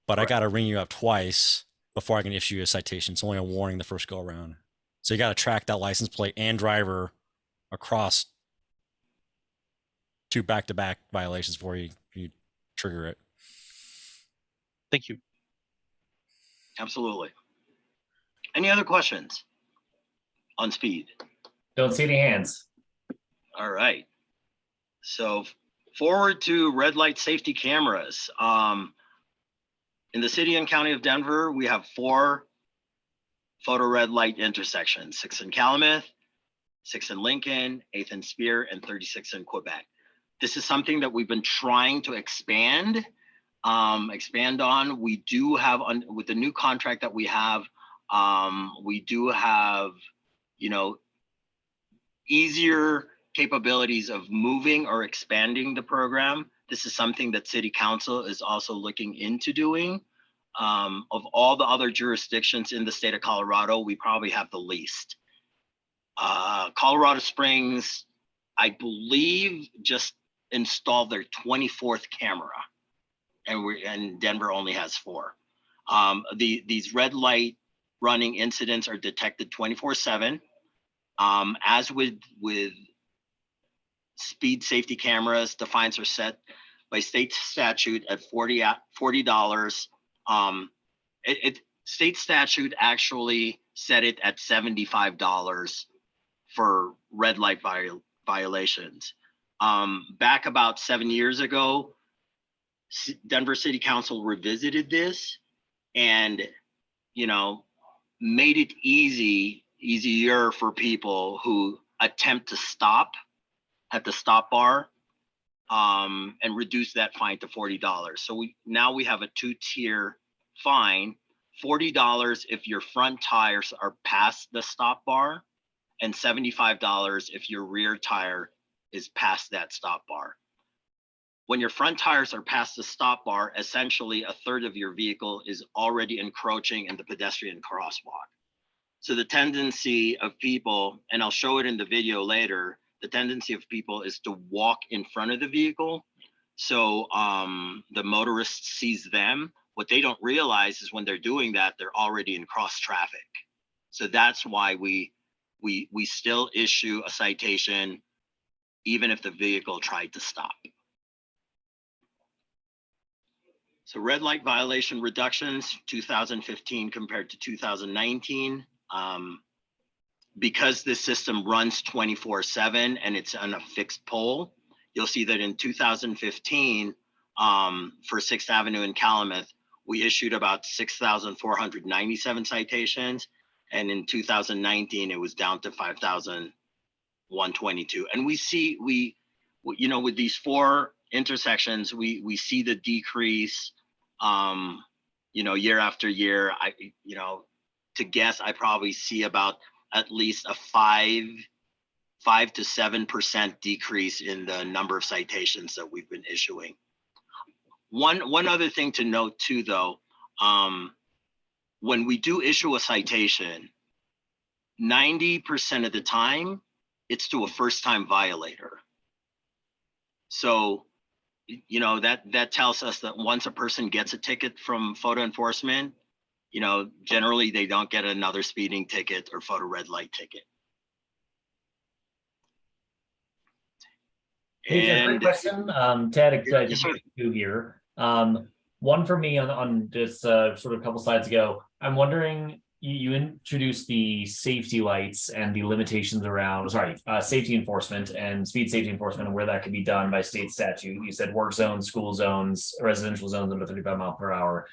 but I got to ring you up twice before I can issue you a citation. It's only a warning the first go around. So you got to track that license plate and driver across 2 back-to-back violations before you trigger it. Thank you. Absolutely. Any other questions on speed? Don't see any hands. All right. So forward to red light safety cameras. In the city and county of Denver, we have 4 photo red light intersections: 6 in Calumet, 6 in Lincoln, 8th in Spear, and 36 in Quebec. This is something that we've been trying to expand on. We do have, with the new contract that we have, we do have, easier capabilities of moving or expanding the program. This is something that City Council is also looking into doing. Of all the other jurisdictions in the state of Colorado, we probably have the least. Colorado Springs, I believe, just installed their 24th camera, and Denver only has 4. These red light running incidents are detected 24/7. As with speed safety cameras, the fines are set by state statute at $40. State statute actually set it at $75 for red light violations. Back about 7 years ago, Denver City Council revisited this and, made it easier for people who attempt to stop at the stop bar, and reduce that fine to $40. So now we have a 2-tier fine, $40 if your front tires are past the stop bar, and $75 if your rear tire is past that stop bar. When your front tires are past the stop bar, essentially a third of your vehicle is already encroaching in the pedestrian crosswalk. So the tendency of people, and I'll show it in the video later, the tendency of people is to walk in front of the vehicle. So the motorist sees them. What they don't realize is when they're doing that, they're already in cross traffic. So that's why we still issue a citation, even if the vehicle tried to stop. So red light violation reductions, 2015 compared to 2019. Because this system runs 24/7 and it's on a fixed pole, you'll see that in 2015, for 6th Avenue in Calumet, we issued about 6,497 citations. And in 2019, it was down to 5,122. And we see, you know, with these 4 intersections, we see the decrease, you know, year after year. To guess, I probably see about at least a 5 to 7% decrease in the number of citations that we've been issuing. One other thing to note too, though, when we do issue a citation, 90% of the time, it's to a first-time violator. So, you know, that tells us that once a person gets a ticket from photo enforcement, you know, generally they don't get another speeding ticket or photo red light ticket. Hey, Ted, quick question. Ted, Yes, sir. two here. One for me on this sort of a couple slides ago. I'm wondering, you introduced the safety lights and the limitations around, safety enforcement and speed safety enforcement and where that can be done by state statute. You said work zones, school zones, residential zones under 35 miles per hour.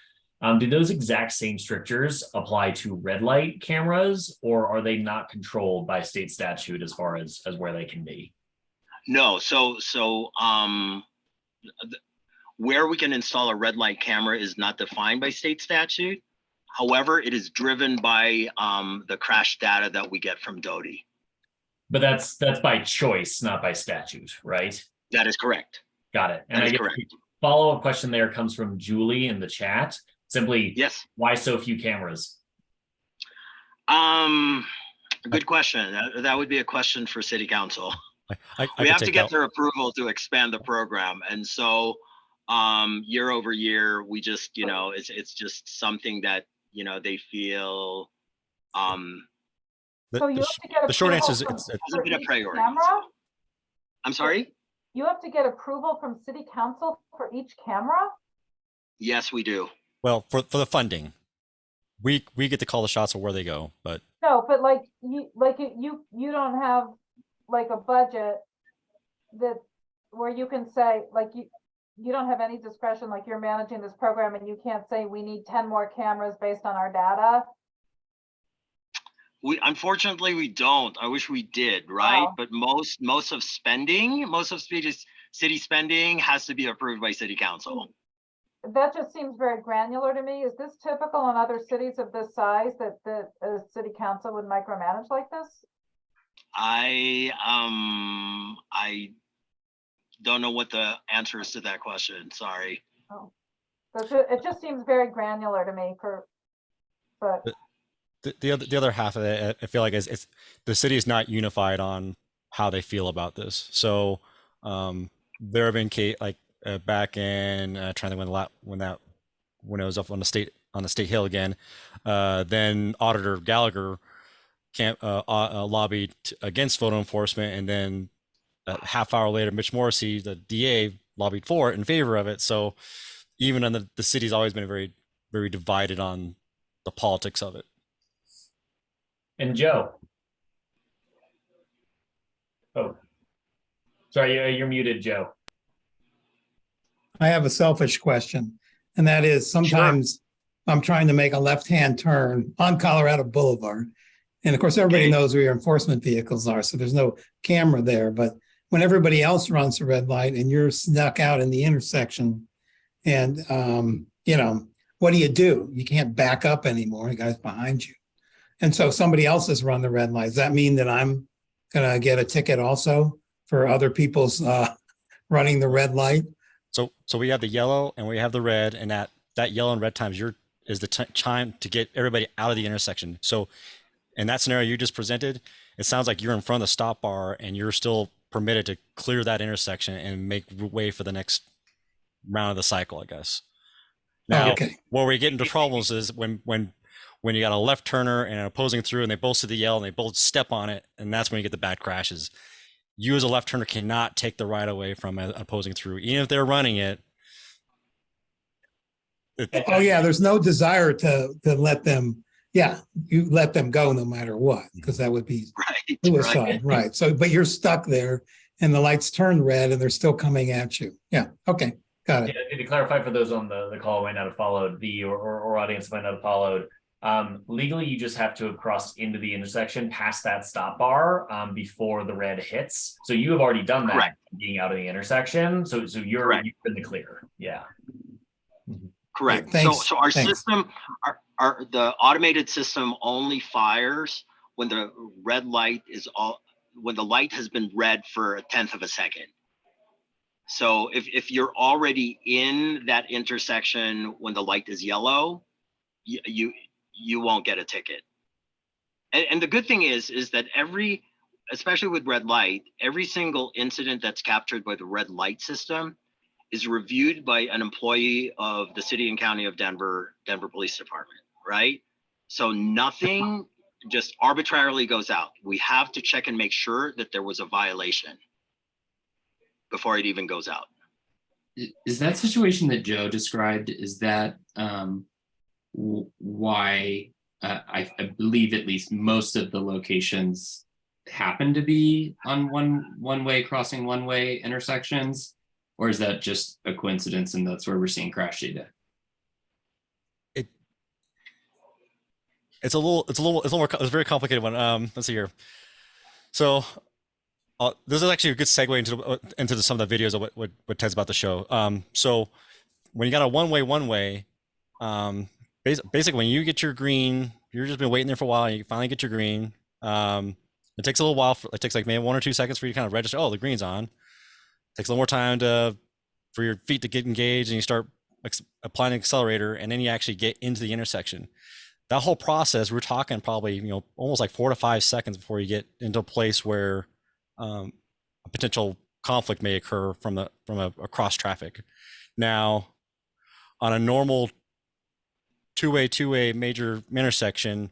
Do those exact same strictures apply to red light cameras, or are they not controlled by state statute as far as where they can be? No, so where we can install a red light camera is not defined by state statute. However, it is driven by the crash data that we get from DOTI. But that's by choice, not by statute, right? That is correct. Got it. And That I is guess correct. the follow-up question there comes from Julie in the chat. Simply, yes. Why so few cameras? Good question. That would be a question for City Council. I we could have to take get that. their approval to expand the program, and so year over year, we just, you know, it's just something that, you know, they feel. So you have to get the short answer is approval it's hasn't been a each priority. camera? I'm sorry? You have to get approval from City Council for each camera? Yes, we do. well for the funding. We get to call the shots of where they go, but No, but like you don't have like a budget that where you can say like you don't have any discretion, like you're managing this program and you can't say we need 10 more cameras based on our data. We unfortunately we don't. I wish we did, right? Oh. But most of city spending has to be approved by City Council. That just seems very granular to me. Is this typical in other cities of this size that a city council would micromanage like this? I don't know what the answer is to that question. Sorry. Oh, it just seems very granular to me. But the other half of it, I feel like it's the city is not unified on how they feel about this. So there have been back in trying to when it was up on the state hill again, then Auditor Gallagher lobbied against photo enforcement, and then a half hour later, Mitch Morrissey, the DA, lobbied for it in favor of it. So even on the city's always been very, very divided on the politics of it. And Joe. Oh, sorry, you're muted, Joe. I have a selfish question, and that is sometimes I'm trying to make a left-hand turn on Colorado Boulevard. And of course, everybody knows where your enforcement vehicles are, so there's no camera there. But when everybody else runs the red light and you're snuck out in the intersection and, what do? You can't back up anymore. The guy's behind you. And so somebody else has run the red light. Does that mean that I'm going to get a ticket also for other people's running the red light? So we have the yellow and we have the red, and that yellow and red times is the time to get everybody out of the intersection. So in that scenario you just presented, it sounds like you're in front of the stop bar and you're still permitted to clear that intersection and make way for the next round of the cycle, I guess. Now, where we get into problems is when you got a left turner and an opposing through and they both see the yellow and they both step on it, and that's when you get the bad crashes. You as a left turner cannot take the right away from an opposing through, even if they're running it. There's no desire to let them. Yeah, you let them go no matter what, because that would be suicide, right? So, but you're stuck there, and the lights turn red, and they're still coming at you. Yeah, okay, got it. Yeah, to clarify for those on the call who might not have followed, or audience might not have followed. Legally, you just have to have crossed into the intersection past that stop bar before the red hits. So you have already done that, being out of the intersection. So you're in the clear. Yeah. Correct. Thanks. So our system, the automated system only fires when the red light when the light has been red for 1/10 of a second. So if you're already in that intersection when the light is yellow, you won't get a ticket. And the good thing is that especially with red light, every single incident that's captured by the red light system is reviewed by an employee of the City and County of Denver Police Department, right? So nothing just arbitrarily goes out. We have to check and make sure that there was a violation before it even goes out. Is that situation that Joe described, is that why I believe at least most of the locations happen to be on one-way crossing one-way intersections? Or is that just a coincidence and that's where we're seeing crash data? It's a very complicated one. Let's see here. So this is actually a good segue into some of the videos of what Ted's about to show. So when you got a one-way, basically when you get your green, you've just been waiting there for a while, and you finally get your green. It takes a little while. It takes like maybe 1 or 2 seconds for you to kind of register. Oh, the green's on. Takes a little more time for your feet to get engaged, and you start applying the accelerator, and then you actually get into the intersection. That whole process, we're talking probably almost like 4 to 5 seconds before you get into a place where a potential conflict may occur from a cross traffic. Now, on a normal two-way major intersection,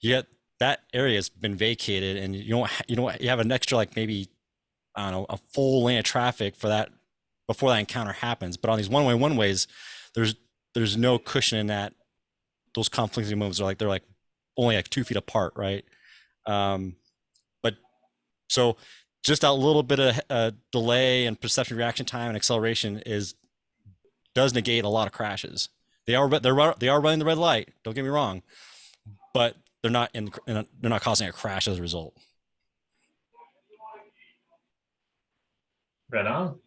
yet that area has been vacated, and you have an extra, like, maybe, I don't know, a full lane of traffic for that before that encounter happens. But on these one-ways, there's no cushion in that. Those conflicting moves are they're only like 2 feet apart, right? But so just that little bit of delay and perception reaction time and acceleration does negate a lot of crashes. They are running the red light. Don't get me wrong, but they're not causing a crash as a result. Right on.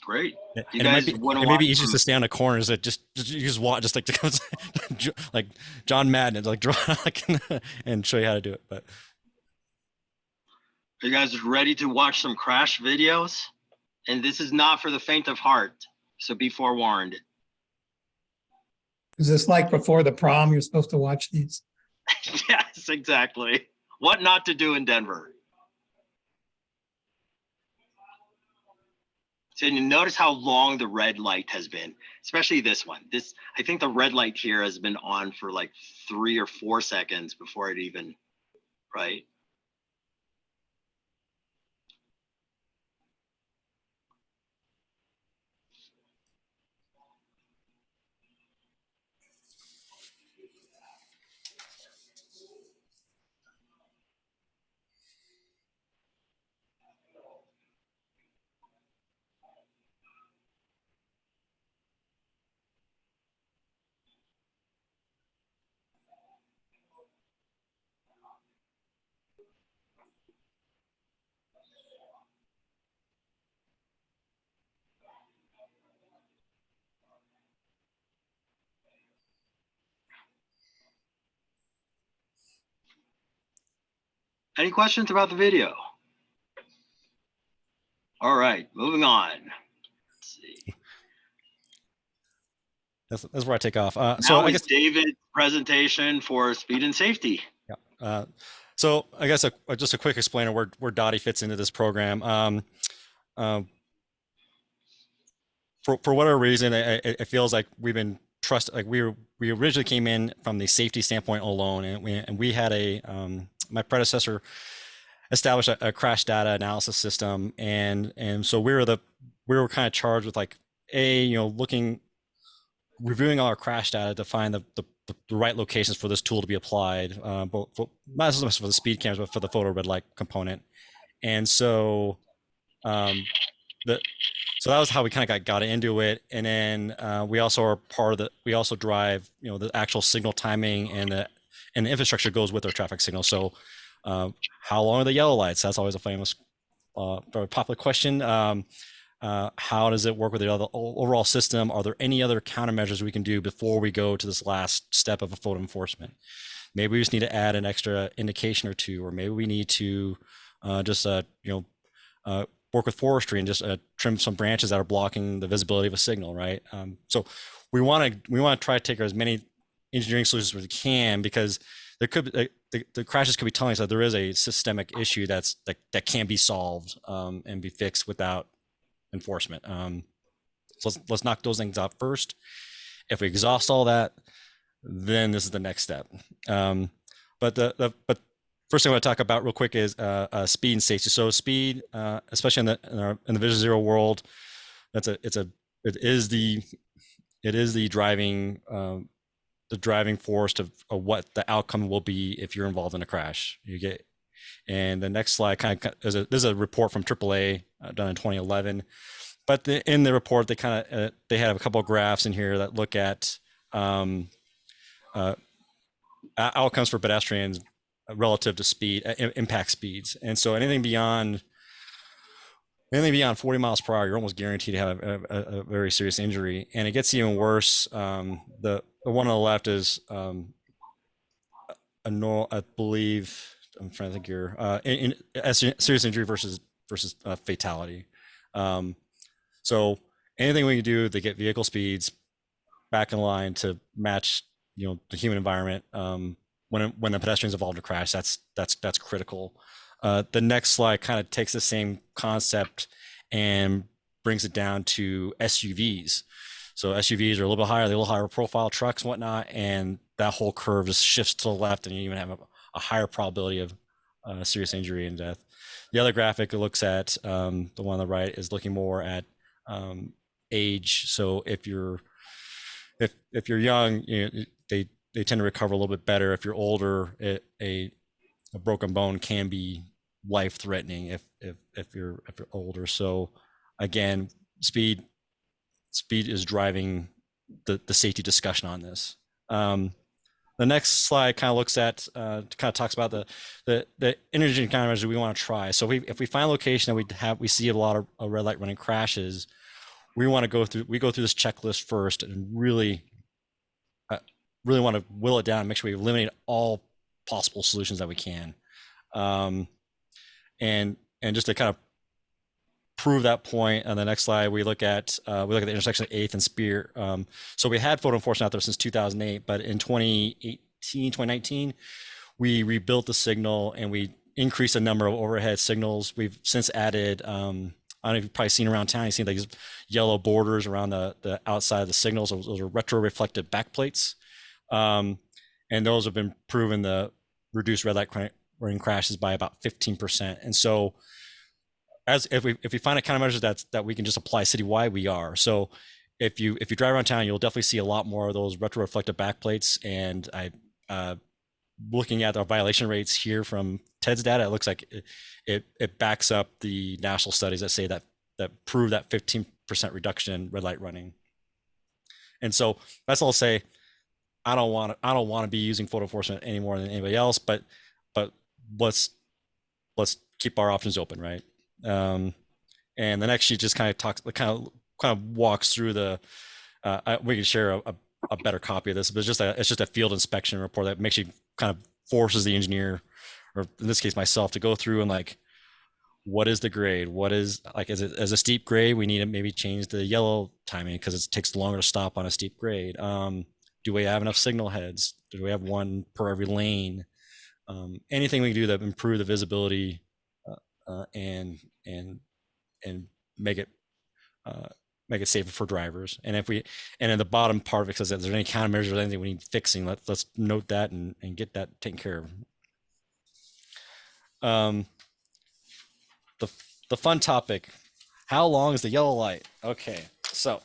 Great. It may be easier to stay on the corners that you just watch, just like John Madden, like draw and show you how to do it. But are you guys ready to watch some crash videos? And this is not for the faint of heart, so be forewarned. Is this like before the prom? You're supposed to watch these? Yes, exactly. What not to do in Denver. So you notice how long the red light has been, especially this one. I think the red light here has been on for like 3 or 4 seconds before it even, right? Any questions about the video? All right, moving on. Let's see. That's where I take off. Now So I is guess David's presentation for speed and safety. so I guess just a quick explainer where DOTI fits into this program. For whatever reason, it feels like we've been trusted. Like we originally came in from the safety standpoint alone, and we had my predecessor established a crash data analysis system, and so we were kind of charged with like reviewing all our crash data to find the right locations for this tool to be applied, both not so much for the speed cameras, but for the photo red light component. And so so that was how we kind of got into it. And then we also are part of we also drive, the actual signal timing, and the infrastructure goes with our traffic signal. So how long are the yellow lights? That's always a famous, very popular question. How does it work with the overall system? Are there any other countermeasures we can do before we go to this last step of a photo enforcement? Maybe we just need to add an extra indication or two, or maybe we need to work with forestry and just trim some branches that are blocking the visibility of a signal, right? So we want to try to take as many engineering solutions as we can, because there could be, the crashes could be telling us that there is a systemic issue that can be solved and be fixed without enforcement. So let's knock those things out first. If we exhaust all that, then this is the next step. But first thing I want to talk about real quick is speed and safety. So speed, especially in the Vision Zero world, it is the driving force of what the outcome will be if you're involved in a crash. And the next slide this is a report from AAA done in 2011. But in the report, they have a couple of graphs in here that look at outcomes for pedestrians relative to speed, impact speeds. And so anything beyond 40 miles per hour, you're almost guaranteed to have a very serious injury. And it gets even worse. The one on the left is I believe, I'm trying to think here, serious injury versus fatality. So anything we can do to get vehicle speeds back in line to match, the human environment, when the pedestrians involved in a crash, that's critical. The next slide kind of takes the same concept and brings it down to SUVs. So SUVs are a little bit higher, they're a little higher profile, trucks and whatnot, and that whole curve just shifts to the left, and you even have a higher probability of serious injury and death. The other graphic looks at, the one on the right is looking more at age. So if you're young, they tend to recover a little bit better. If you're older, a broken bone can be life-threatening if you're older. So again, speed is driving the safety discussion on this. The next slide kind of looks at, kind of talks about the energy countermeasures we want to try. So if we find a location that we see a lot of red light running crashes, we go through this checklist first and really want to whittle it down and make sure we eliminate all possible solutions that we can. And just to kind of prove that point, on the next slide, we look at the intersection of 8th and Spear. So we had photo enforcement out there since 2008, but in 2019, we rebuilt the signal and we increased the number of overhead signals. We've since added, I don't know if you've probably seen around town, you've seen these yellow borders around the outside of the signals. Those are retro-reflective backplates. And those have been proven to reduce red light running crashes by about 15%. And so if we find a countermeasure that we can just apply citywide, we are. So if you drive around town, you'll definitely see a lot more of those retro-reflective backplates. And looking at our violation rates here from TED's data, it looks like it backs up the national studies that say that prove that 15% reduction in red light running. And so that's all I'll say. I don't want to be using photo enforcement any more than anybody else, but let's keep our options open, right? And the next sheet just kind of walks through we can share a better copy of this, but it's just a field inspection report that makes you kind of forces the engineer or in this case myself, to go through and like, what is the grade? What is like, as a steep grade, we need to maybe change the yellow timing because it takes longer to stop on a steep grade. Do we have enough signal heads? Do we have one per every lane? Anything we can do to improve the visibility and make it safer for drivers. And if we, and in the bottom part of it says, is there any countermeasures or anything we need fixing? Let's note that and get that taken care of. The fun topic, how long is the yellow light? Okay, so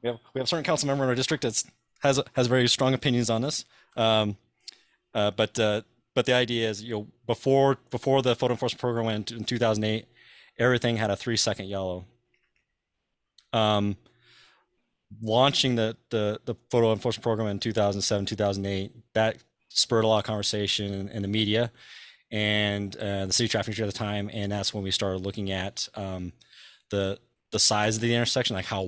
we have a certain council member in our district that has very strong opinions on this. But the idea is, before the photo enforcement program went in 2008, everything had a 3-second yellow. Launching the photo enforcement program in 2007, 2008, that spurred a lot of conversation in the media and the city traffic engineer at the time, and that's when we started looking at the size of the intersection, like how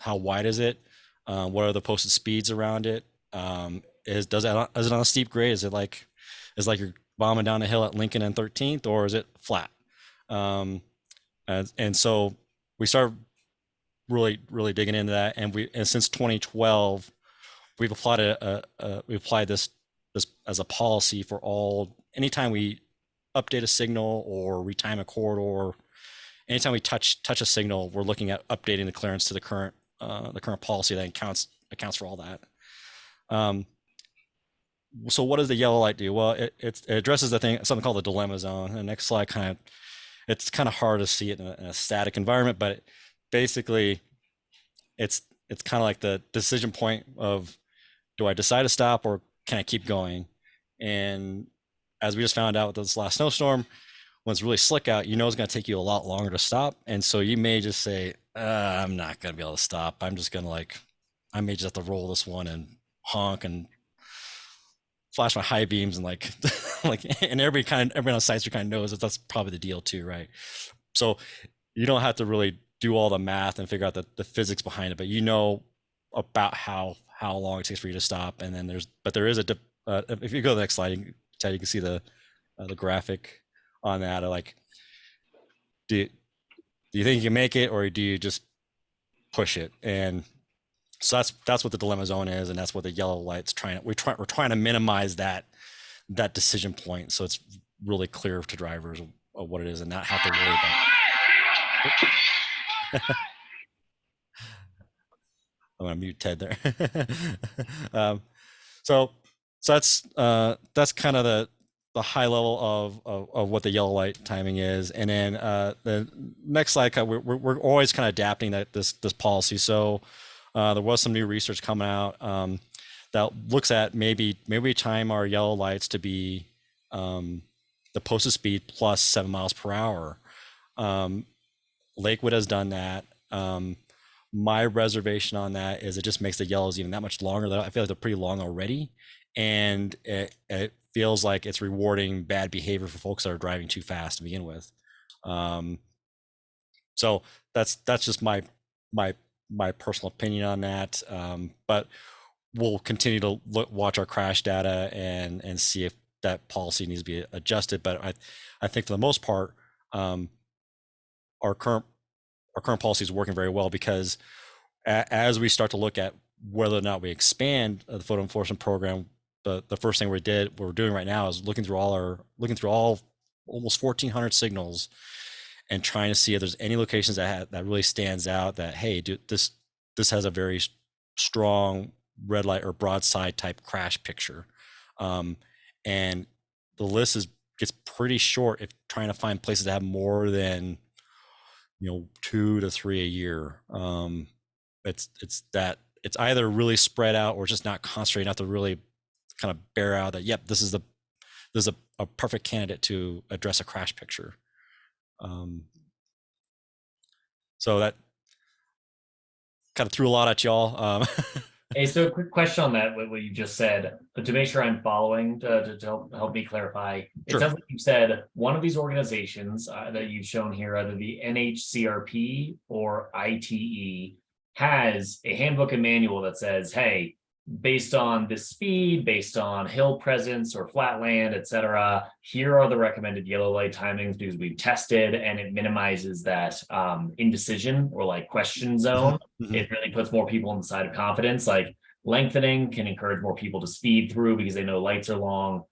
wide is it, what are the posted speeds around it, is it on a steep grade, is like you're bombing down a hill at Lincoln and 13th, or is it flat? And so we started really digging into that, and since 2012 we've applied this as a policy for anytime we update a signal or retime a corridor, anytime we touch a signal, we're looking at updating the clearance to the current policy that accounts for all that. So what does the yellow light do? Well, it addresses something called the dilemma zone. The next slide it's kind of hard to see it in a static environment, but basically it's kind of like the decision point of, do I decide to stop or can I keep going? And as we just found out with this last snowstorm, when it's really slick out, it's going to take you a lot longer to stop. And so you may just say, I'm not going to be able to stop. I'm just going to I may just have to roll this one and honk and flash my high beams and and everybody on sites kind of knows that that's probably the deal too, right? So you don't have to really do all the math and figure out the physics behind it, but about how long it takes for you to stop. And then there is if you go to the next slide, you can see the graphic on that. Do you think you can make it, or do you just push it? And so that's what the dilemma zone is, and that's what the yellow light's we're trying to minimize that decision point, so it's really clear to drivers of what it is and not have to worry about. I'm gonna mute Ted there. So that's kind of the high level of what the yellow light timing is. And then the next slide, we're always kind of adapting this policy. So there was some new research coming out that looks at maybe we time our yellow lights to be the posted speed plus 7 miles per hour. Lakewood has done that. My reservation on that is it just makes the yellows even that much longer. I feel like they're pretty long already, and it feels like it's rewarding bad behavior for folks that are driving too fast to begin with. So that's just my personal opinion on that. But we'll continue to watch our crash data and see if that policy needs to be adjusted. But I think for the most part, our current policy is working very well, because as we start to look at whether or not we expand the photo enforcement program, the first thing we're doing right now is looking through all almost 1,400 signals and trying to see if there's any locations that really stands out that, hey, this has a very strong red light or broadside type crash picture. And the list gets pretty short if trying to find places that have more than 2 to 3 a year. It's either really spread out or just not concentrated enough to really kind of bear out that, yep, this is a perfect candidate to address a crash picture. So that kind of threw a lot at y'all. Hey, so a quick question on that, what you just said, to make sure I'm following, to help me clarify. It Sure. sounds like you said one of these organizations that you've shown here, either the NHCRP or ITE, has a handbook and manual that says, hey, based on the speed, based on hill presence or flat land, et cetera, here are the recommended yellow light timings because we've tested, and it minimizes that indecision or like question zone. It really puts more people on the side of confidence. Like lengthening can encourage more people to speed through because they know lights are long.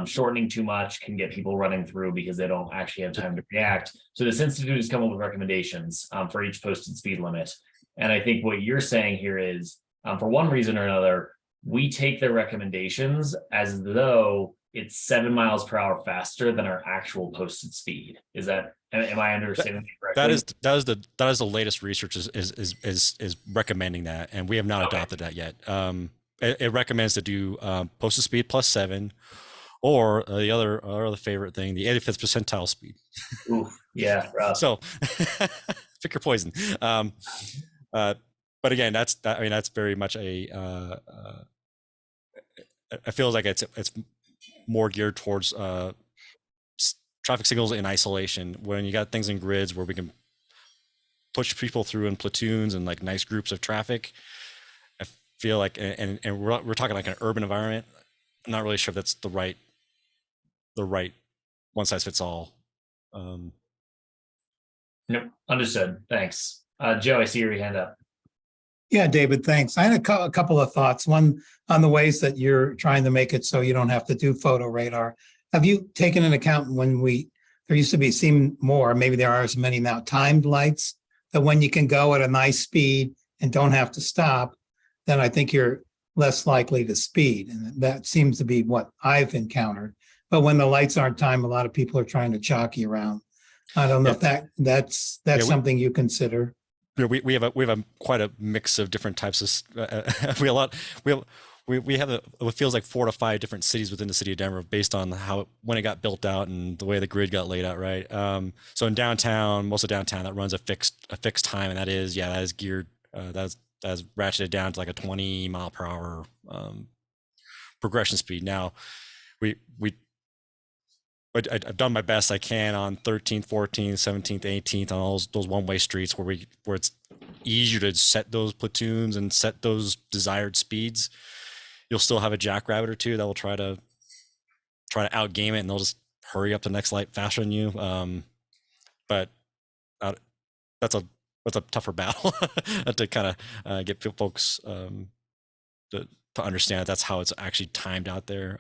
Shortening too much can get people running through because they don't actually have time to react. So this institute has come up with recommendations for each posted speed limit. And I think what you're saying here is, for one reason or another, we take their recommendations as though it's 7 miles per hour faster than our actual posted speed. Is that, am I understanding correctly? That is the latest research is recommending that, and we have not adopted that yet. It recommends to do posted speed plus 7, or our other favorite thing, the 85th percentile speed. Oof, yeah. Rough. So pick your poison. But again, that's very much a. It feels like it's more geared towards traffic signals in isolation. When you got things in grids where we can push people through in platoons and like nice groups of traffic, I feel like, and we're talking like an urban environment. I'm not really sure if that's the right one size fits all. Nope, understood. Thanks. Joe, I see your hand up. Yeah, David, thanks. I had a couple of thoughts. One on the ways that you're trying to make it so you don't have to do photo radar. Have you taken into account when there used to seem more, maybe there are as many now, timed lights, that when you can go at a nice speed and don't have to stop, then I think you're less likely to speed. And that seems to be what I've encountered. But when the lights aren't timed, a lot of people are trying to jockey around. I don't know if that's something you consider. We have a quite a mix of different types of we have it feels like 4 to 5 different cities within the city of Denver based on when it got built out and the way the grid got laid out, right? So in downtown, most of downtown, that runs a fixed time, and that is geared that's ratcheted down to like a 20 mile per hour progression speed. Now I've done my best I can on 13th, 14th, 17th, 18th on all those one-way streets where it's easier to set those platoons and set those desired speeds. You'll still have a jackrabbit or two that will try to outgame it, and they'll just hurry up the next light faster than you. But that's a tougher battle to kind of get folks to understand that's how it's actually timed out there.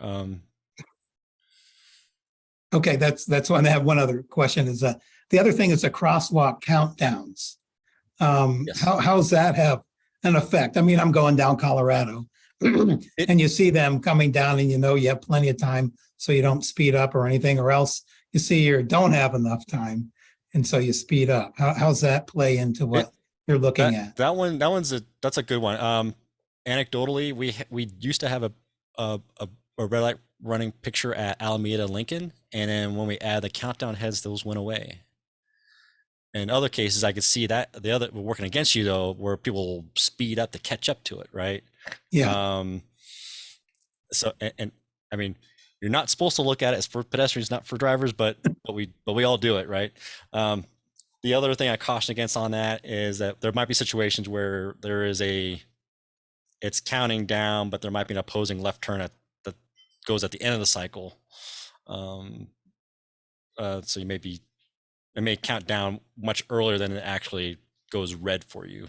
Okay, that's one. I have one other question. Is the other thing is the crosswalk countdowns. Yes. How's that have an effect? I mean, I'm going down Colorado, and you see them coming down, and you have plenty of time, so you don't speed up or anything, or else you see you don't have enough time, and so you speed up. How's that play into what you're looking at? That's a good one. Anecdotally, we used to have a red light running picture at Alameda Lincoln, and then when we add the countdown heads, those went away. In other cases, I could see that we're working against you though, where people speed up to catch up to it, right? Yeah. So and I mean, you're not supposed to look at it as for pedestrians, not for drivers, but we all do it, right? The other thing I caution against on that is that there might be situations where it's counting down, but there might be an opposing left turn that goes at the end of the cycle. So it may count down much earlier than it actually goes red for you,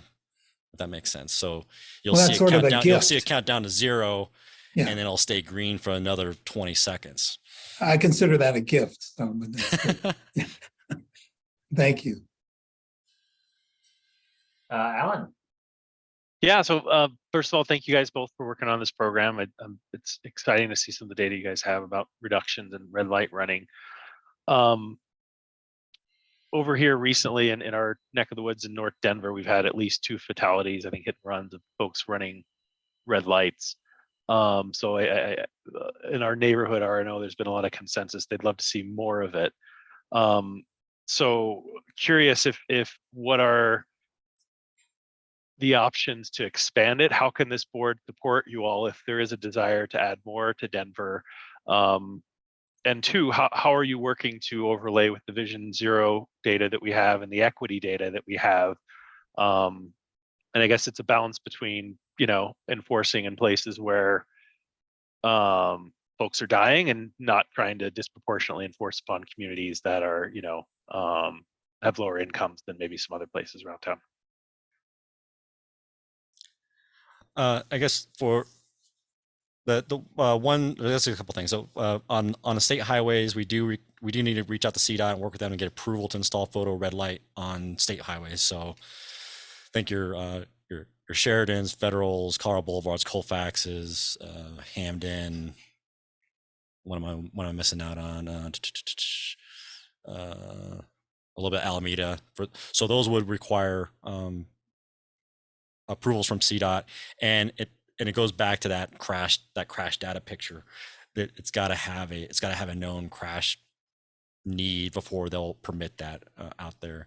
if that makes sense. So you'll see it count down to 0, and then it'll stay green for another 20 seconds. I consider that a gift. So, but that's good. Thank you. Alan. Yeah, so first of all, thank you guys both for working on this program. It's exciting to see some of the data you guys have about reductions in red light running. Over here recently in our neck of the woods in North Denver, we've had at least 2 fatalities, I think hit and runs of folks running red lights. So I in our neighborhood RNO, there's been a lot of consensus. They'd love to see more of it. So curious if what are the options to expand it? How can this board support you all if there is a desire to add more to Denver? And 2, how are you working to overlay with the Vision Zero data that we have and the equity data that we have? And I guess it's a balance between enforcing in places where folks are dying, and not trying to disproportionately enforce upon communities that are, have lower incomes than maybe some other places around town. I guess for the one, there's a couple things. So on the state highways, we do need to reach out to CDOT and work with them and get approval to install photo red light on state highways. So I think your Sheridans, Federals, Colorado Boulevards, Colfaxes, Hamden. What am I missing out on? A little bit Alameda. So those would require approvals from CDOT, and it goes back to that crash data picture. That it's got to have a known crash need before they'll permit that out there.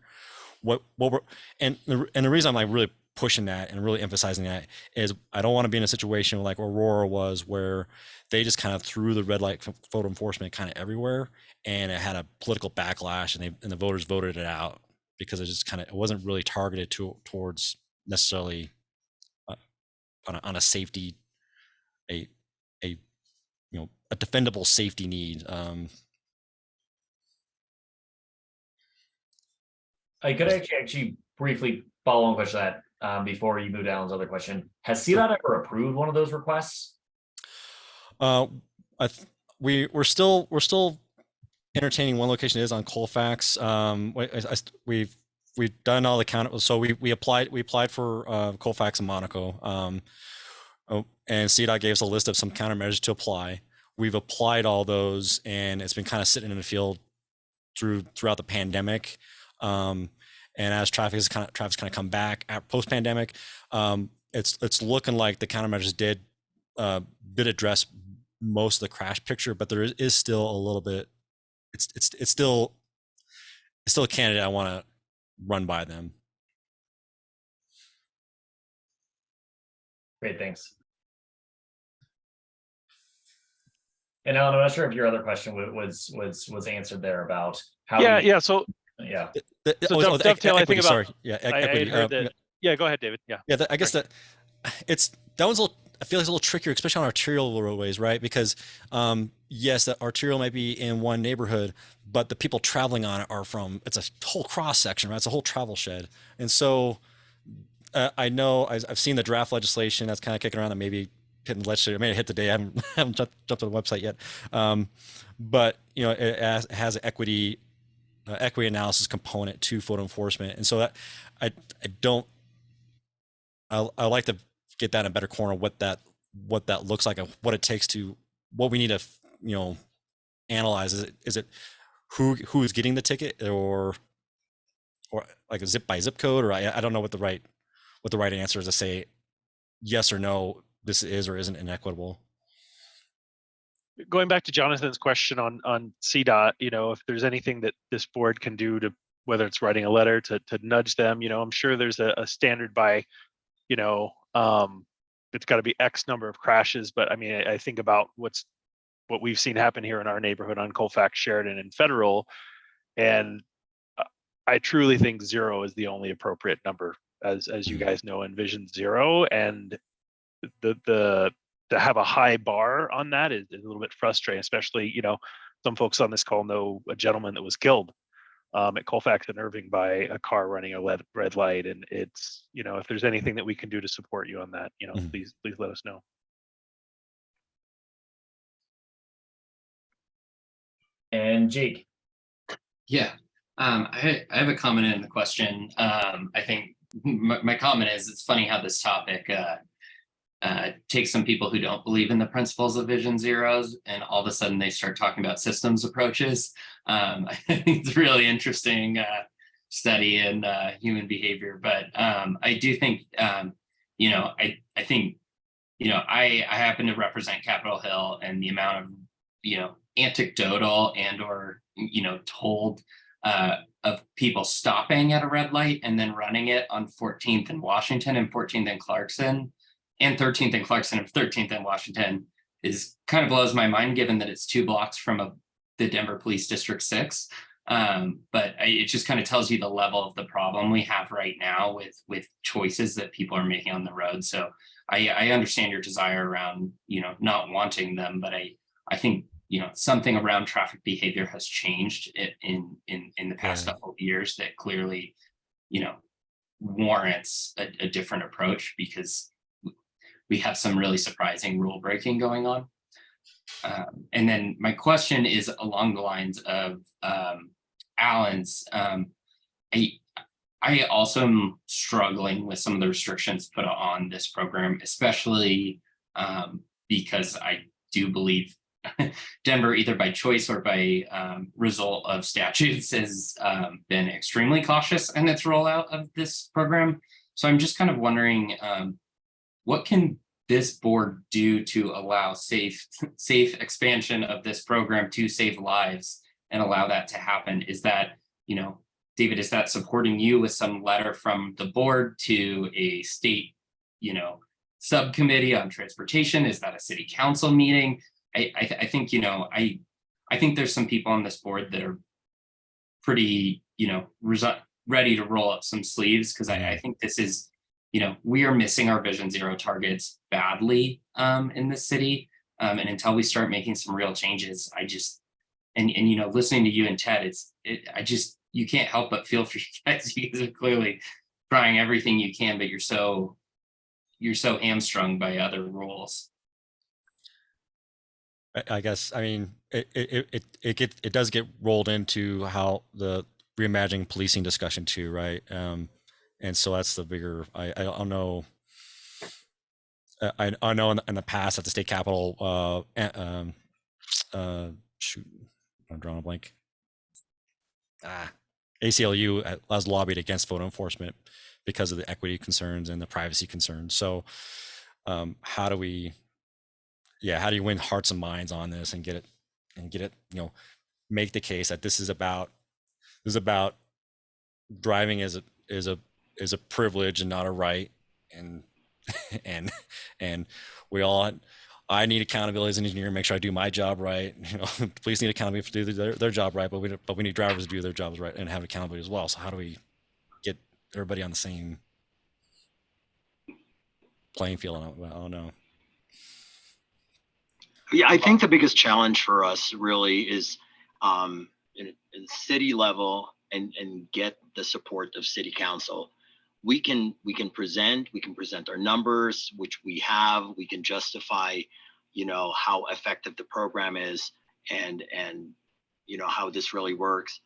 And the reason I'm like really pushing that and really emphasizing that is I don't want to be in a situation like Aurora was, where they just kind of threw the red light photo enforcement kind of everywhere, and it had a political backlash, and the voters voted it out because it wasn't really targeted towards necessarily on a safety, a defendable safety need. I could actually briefly follow on question that before you move down to the other question. Has CDOT ever approved one of those requests? We're still entertaining one location is on Colfax. We've done all the count. So we applied for Colfax and Monaco. And CDOT gave us a list of some countermeasures to apply. We've applied all those, and it's been kind of sitting in the field throughout the pandemic. And as traffic's kind of come back post pandemic, it's looking like the countermeasures did address most of the crash picture, but there is still a little bit. It's still a candidate I want to run by them. Great, thanks. And Alan, I'm not sure if your other question was answered there about how. So dovetail, I think about. Sorry, yeah, equity. Go ahead, David. I guess that one's a little. I feel like it's a little trickier, especially on arterial roadways, right? Because yes, the arterial might be in one neighborhood, but the people traveling on it it's a whole cross section, right? It's a whole travel shed. And so I know I've seen the draft legislation that's kind of kicking around that maybe hitting the legislature. I may have hit the day. I haven't jumped on the website yet. But it has an equity analysis component to photo enforcement. And so that I like to get that in a better corner, what that looks like and what it takes to, what we need to analyze. Is it who is getting the ticket, or like a zip by zip code, or I don't know what the right answer is to say yes or no, this is or isn't inequitable. Going back to Jonathan's question on CDOT, if there's anything that this board can do to, whether it's writing a letter to nudge them, I'm sure there's a standard by, it's got to be X number of crashes. But I mean, I think about what we've seen happen here in our neighborhood on Colfax, Sheridan, and Federal, and I truly think 0 is the only appropriate number, as you guys know, envision 0, and to have a high bar on that is a little bit frustrating, especially, some folks on this call know a gentleman that was killed at Colfax and Irving by a car running a red light. And it's, if there's anything that we can do to support you on that, please let us know. And Jake. Yeah, I have a comment and a question. I think my comment is, it's funny how this topic takes some people who don't believe in the principles of Vision Zeros, and all of a sudden they start talking about systems approaches. I think it's a really interesting study in human behavior. But I do think, I think, I happen to represent Capitol Hill, and the amount of, anecdotal and or, told of people stopping at a red light and then running it on 14th and Washington and 14th and Clarkson and 13th and Clarkson and 13th and Washington is kind of blows my mind, given that it's 2 blocks from the Denver Police District 6. It just kind of tells you the level of the problem we have right now with choices that people are making on the road. So I understand your desire around, not wanting them, but I think, something around traffic behavior has changed in the past couple of years that clearly, warrants a different approach, because we have some really surprising rule breaking going on. And then my question is along the lines of Alan's. I also am struggling with some of the restrictions put on this program, especially because I do believe Denver, either by choice or by result of statutes, has been extremely cautious in its rollout of this program. So I'm just kind of wondering, what can this board do to allow safe expansion of this program to save lives and allow that to happen? Is that, David, is that supporting you with some letter from the board to a state, subcommittee on transportation? Is that a city council meeting? I think, I think there's some people on this board that are pretty, ready to roll up some sleeves, because I think this is, we are missing our Vision Zero targets badly in this city. And until we start making some real changes, listening to you and Ted, you can't help but feel for you guys. You guys are clearly trying everything you can, but you're so hamstrung by other rules. I guess, it does get rolled into how the reimagining policing discussion too, right? And so that's the bigger, I don't know. I know in the past at the state capitol, shoot, I'm drawing a blank. ACLU has lobbied against photo enforcement because of the equity concerns and the privacy concerns. So how do you win hearts and minds on this and get it, make the case that this is about driving as a privilege and not a right, and I need accountability as an engineer, make sure I do my job right. Police need accountability to do their job right, but we need drivers to do their jobs right and have accountability as well. So how do we get everybody on the same playing field? I don't know. Yeah, I think the biggest challenge for us really is in city level and get the support of city council. We can present our numbers, which we have. We can justify, how effective the program is and how this really works.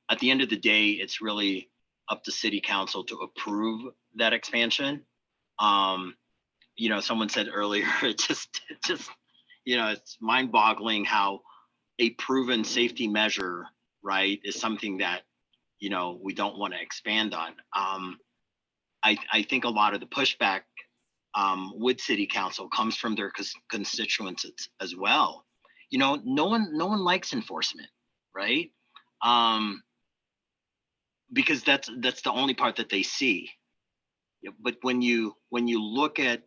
At the end of the day, it's really up to city council to approve that expansion. Someone said earlier, it's mind-boggling how a proven safety measure, right, is something that, we don't want to expand on. I think a lot of the pushback with city council comes from their constituents as well. No one likes enforcement, right? Because that's the only part that they see. But when you look at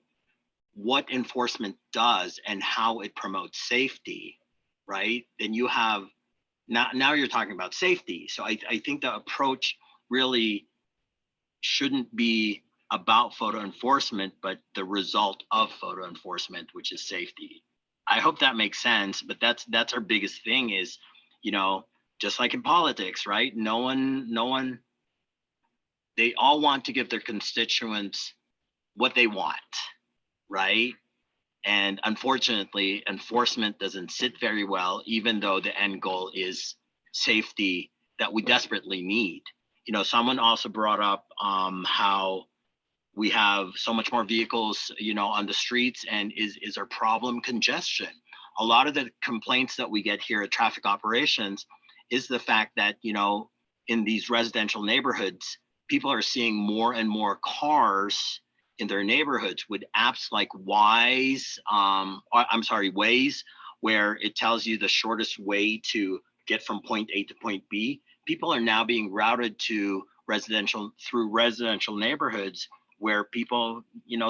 what enforcement does and how it promotes safety, right? Then you have now you're talking about safety. So I think the approach really shouldn't be about photo enforcement, but the result of photo enforcement, which is safety. I hope that makes sense, but that's our biggest thing is, just like in politics, right? No one, they all want to give their constituents what they want, right? And unfortunately, enforcement doesn't sit very well, even though the end goal is safety that we desperately need. Someone also brought up how we have so much more vehicles, on the streets, and is our problem congestion? A lot of the complaints that we get here at traffic operations is the fact that, in these residential neighborhoods, people are seeing more and more cars in their neighborhoods with apps like Waze, where it tells you the shortest way to get from point A to point B. People are now being routed to residential neighborhoods where people,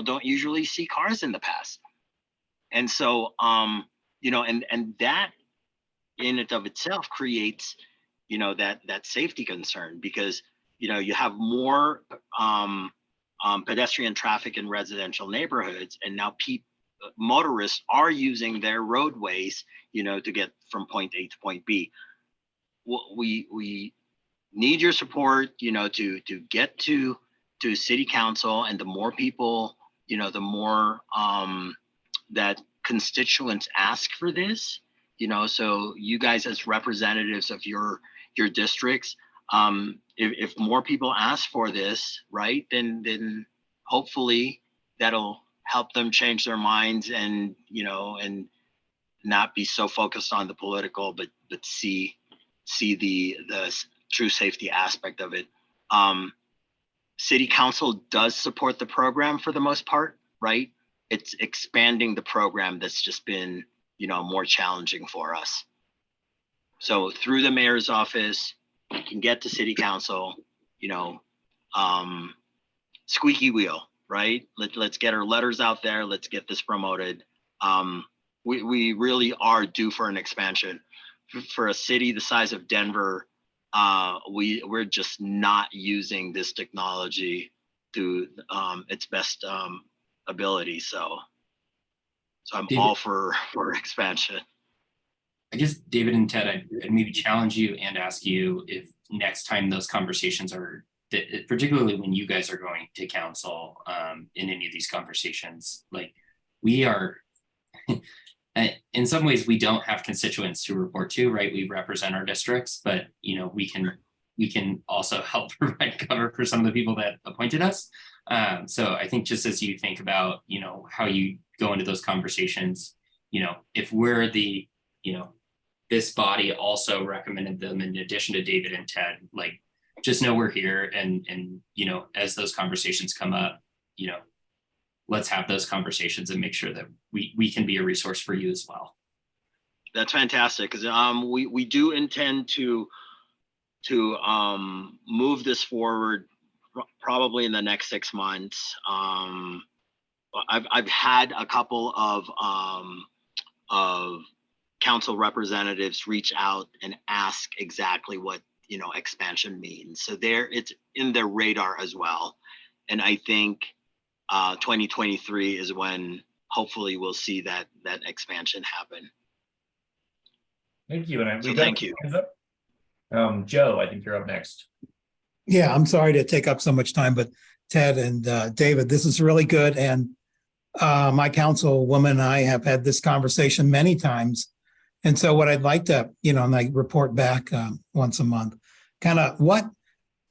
don't usually see cars in the past. And so, and that in and of itself creates, that safety concern, because, you have more pedestrian traffic in residential neighborhoods, and now motorists are using their roadways, to get from point A to point B. We need your support, to get to city council, and the more people, the more that constituents ask for this, so you guys as representatives of your districts, if more people ask for this, right, then hopefully that'll help them change their minds, and and not be so focused on the political, but see the true safety aspect of it. City council does support the program for the most part, right? It's expanding the program that's just been, more challenging for us. So through the mayor's office, we can get to city council, squeaky wheel, right? Let's get our letters out there. Let's get this promoted. We really are due for an expansion. For a city the size of Denver, we're just not using this technology to its best ability. So I'm David, all for expansion. I guess, David and Ted, I'd maybe challenge you and ask you if next time those conversations are, particularly when you guys are going to council in any of these conversations, like we are, in some ways we don't have constituents to report to, right? We represent our districts, but we can also help provide cover for some of the people that appointed us. So I think just as you think about, how you go into those conversations, if we're the, this body also recommended them in addition to David and Ted, like, just know we're here, and as those conversations come up, let's have those conversations and make sure that we can be a resource for you as well. That's fantastic, because we do intend to move this forward probably in the next 6 months. I've had a couple of council representatives reach out and ask exactly what expansion means. So it's in their radar as well. And I think 2023 is when hopefully we'll see that expansion happen. Thank you. And So thank you. Joe, I think you're up next. Yeah, I'm sorry to take up so much time, but Ted and David, this is really good. And my councilwoman and I have had this conversation many times. And so what I'd like to, and I report back once a month, kind of what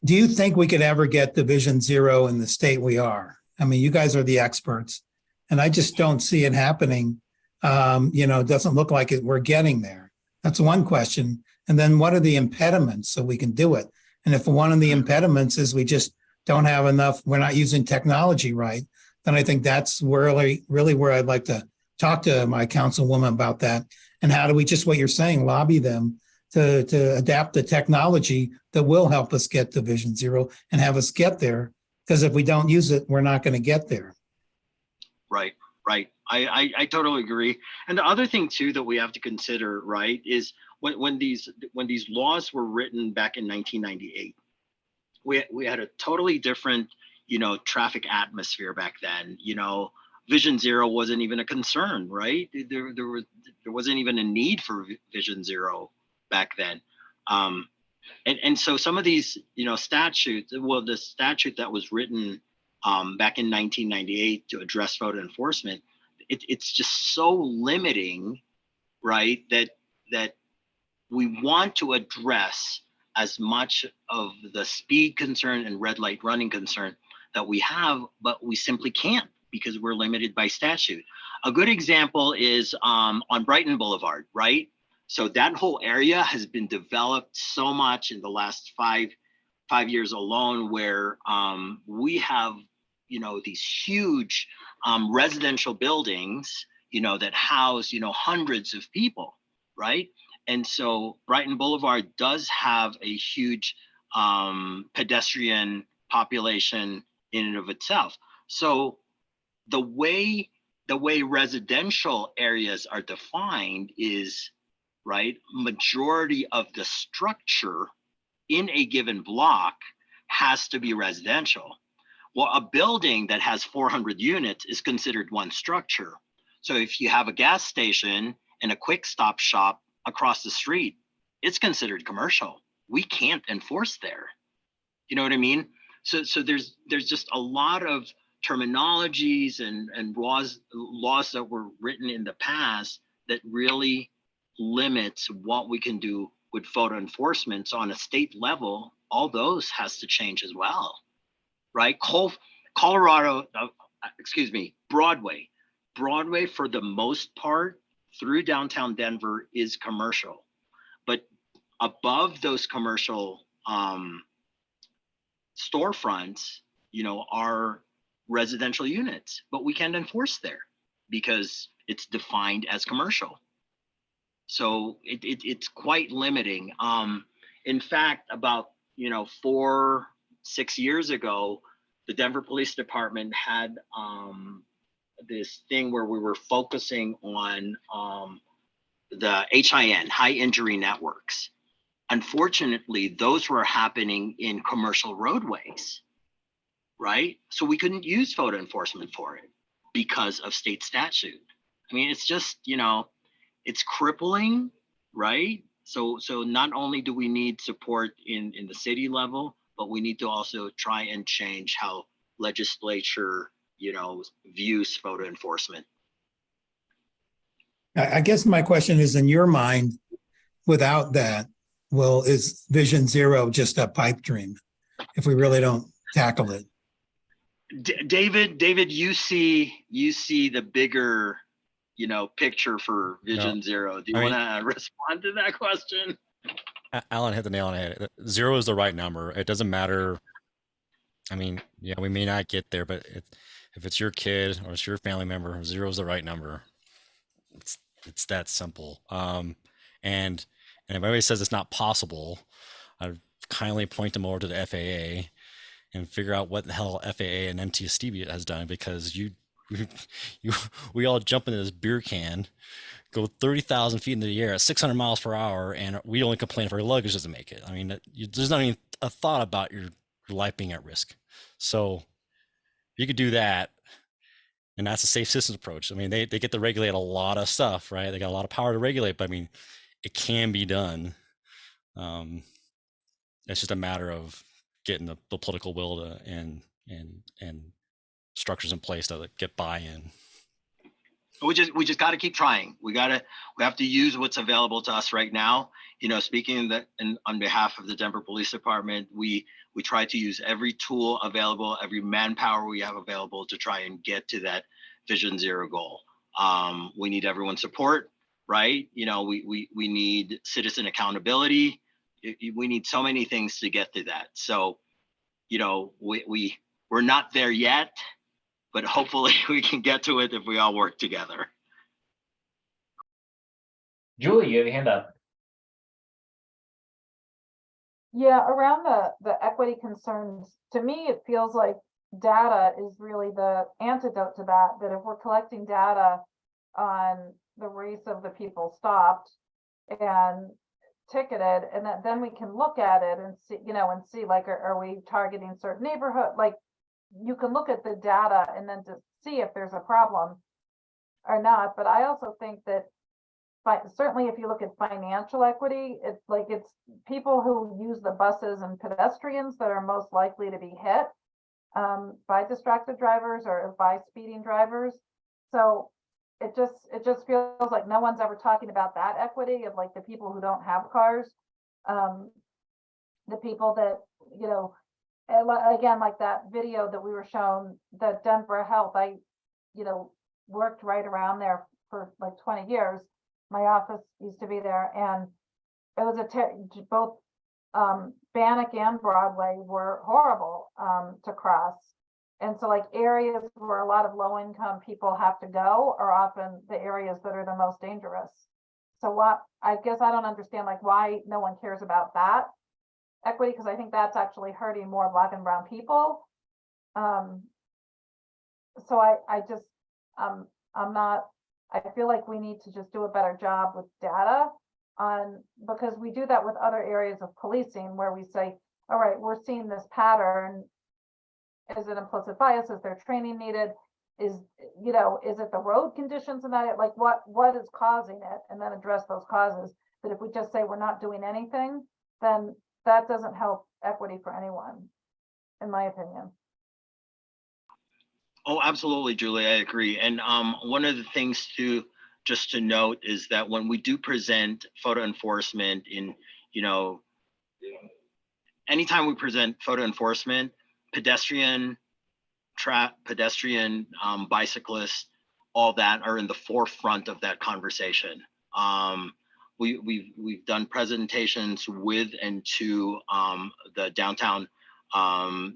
do you think we could ever get Division 0 in the state we are? I mean, you guys are the experts, and I just don't see it happening. It doesn't look like we're getting there. That's one question. And then what are the impediments so we can do it? And if one of the impediments is we just don't have enough, we're not using technology right, then I think that's really where I'd like to talk to my councilwoman about that. And how do we, just what you're saying, lobby them to adapt the technology that will help us get Division 0 and have us get there? Because if we don't use it, we're not going to get there. Right. I totally agree. And the other thing too that we have to consider, right, is when these laws were written back in 1998, we had a totally different, traffic atmosphere back then. Vision 0 wasn't even a concern, right? There wasn't even a need for Vision 0 back then. And so some of these, statutes, well, the statute that was written back in 1998 to address road enforcement, it's just so limiting, right? That we want to address as much of the speed concern and red light running concern that we have, but we simply can't because we're limited by statute. A good example is on Brighton Boulevard, right? So that whole area has been developed so much in the last five years alone, where we have, these huge residential buildings, that house, hundreds of people, right? And so Brighton Boulevard does have a huge pedestrian population in and of itself. So the way residential areas are defined is right? Majority of the structure in a given block has to be residential. Well, a building that has 400 units is considered one structure. So if you have a gas station and a quick stop shop across the street, it's considered commercial. We can't enforce there. You know what I mean? So there's just a lot of terminologies and laws that were written in the past that really limits what we can do with photo enforcement. So on a state level, all those has to change as well, right? Colorado, Broadway for the most part through downtown Denver is commercial, but above those commercial storefronts, are residential units, but we can't enforce there because it's defined as commercial. So it's quite limiting. In fact, about 4-6 years ago, the Denver Police Department had this thing where we were focusing on the HIN, high injury networks. Unfortunately, those were happening in commercial roadways, right? So we couldn't use photo enforcement for it because of state statute. I mean, it's just, it's crippling, right? So not only do we need support in the city level, but we need to also try and change how legislature, views photo enforcement. I guess my question is, in your mind, without that, is Vision Zero just a pipe dream if we really don't tackle it? David, you see the bigger, picture for Vision Zero. Do you want to respond to that question? Alan hit the nail on the head. 0 is the right number. It doesn't matter. I mean, yeah, we may not get there, but if it's your kid or it's your family member, 0 is the right number. It's that simple. And if anybody says it's not possible, I'd kindly point them over to the FAA and figure out what the hell FAA and MTSD has done, because we all jump into this beer can, go 30,000 feet into the air at 600 miles per hour, and we only complain if our luggage doesn't make it. I mean, there's not even a thought about your life being at risk. So you could do that, and that's a safe systems approach. I mean, they get to regulate a lot of stuff, right? They got a lot of power to regulate, but I mean, it can be done. It's just a matter of getting the political will to and structures in place to get buy-in. We just got to keep trying. We have to use what's available to us right now. Speaking on behalf of the Denver Police Department, we try to use every tool available, every manpower we have available to try and get to that Vision Zero goal. We need everyone's support, right? We need citizen accountability. We need so many things to get to that. So, we're not there yet, but hopefully we can get to it if we all work together. Julie, you have your hand up. Yeah, around the equity concerns, to me, it feels like data is really the antidote to that, that if we're collecting data on the race of the people stopped and ticketed, and that then we can look at it and see, like, are we targeting certain neighborhood? Like, you can look at the data and then to see if there's a problem or not. But I also think that certainly if you look at financial equity, it's people who use the buses and pedestrians that are most likely to be hit by distracted drivers or by speeding drivers. So it just feels like no one's ever talking about that equity of, like, the people who don't have cars, the people that, again, like that video that we were shown, that Denver Health, I worked right around there for like 20 years. My office used to be there, and it was both Bannock and Broadway were horrible to cross. And so, like, areas where a lot of low income people have to go are often the areas that are the most dangerous. So I guess I don't understand, like, why no one cares about that equity, because I think that's actually hurting more Black and brown people. So I feel like we need to just do a better job with data because we do that with other areas of policing where we say, all right, we're seeing this pattern. Is it implicit bias? Is there training needed? Is it the road conditions and that, like what is causing it, and then address those causes. But if we just say we're not doing anything, then that doesn't help equity for anyone, in my opinion. Oh, absolutely, Julie, I agree. And one of the things just to note is that when we do present photo enforcement anytime we present photo enforcement, pedestrian, bicyclists, all that are in the forefront of that conversation. We've done presentations with and to the downtown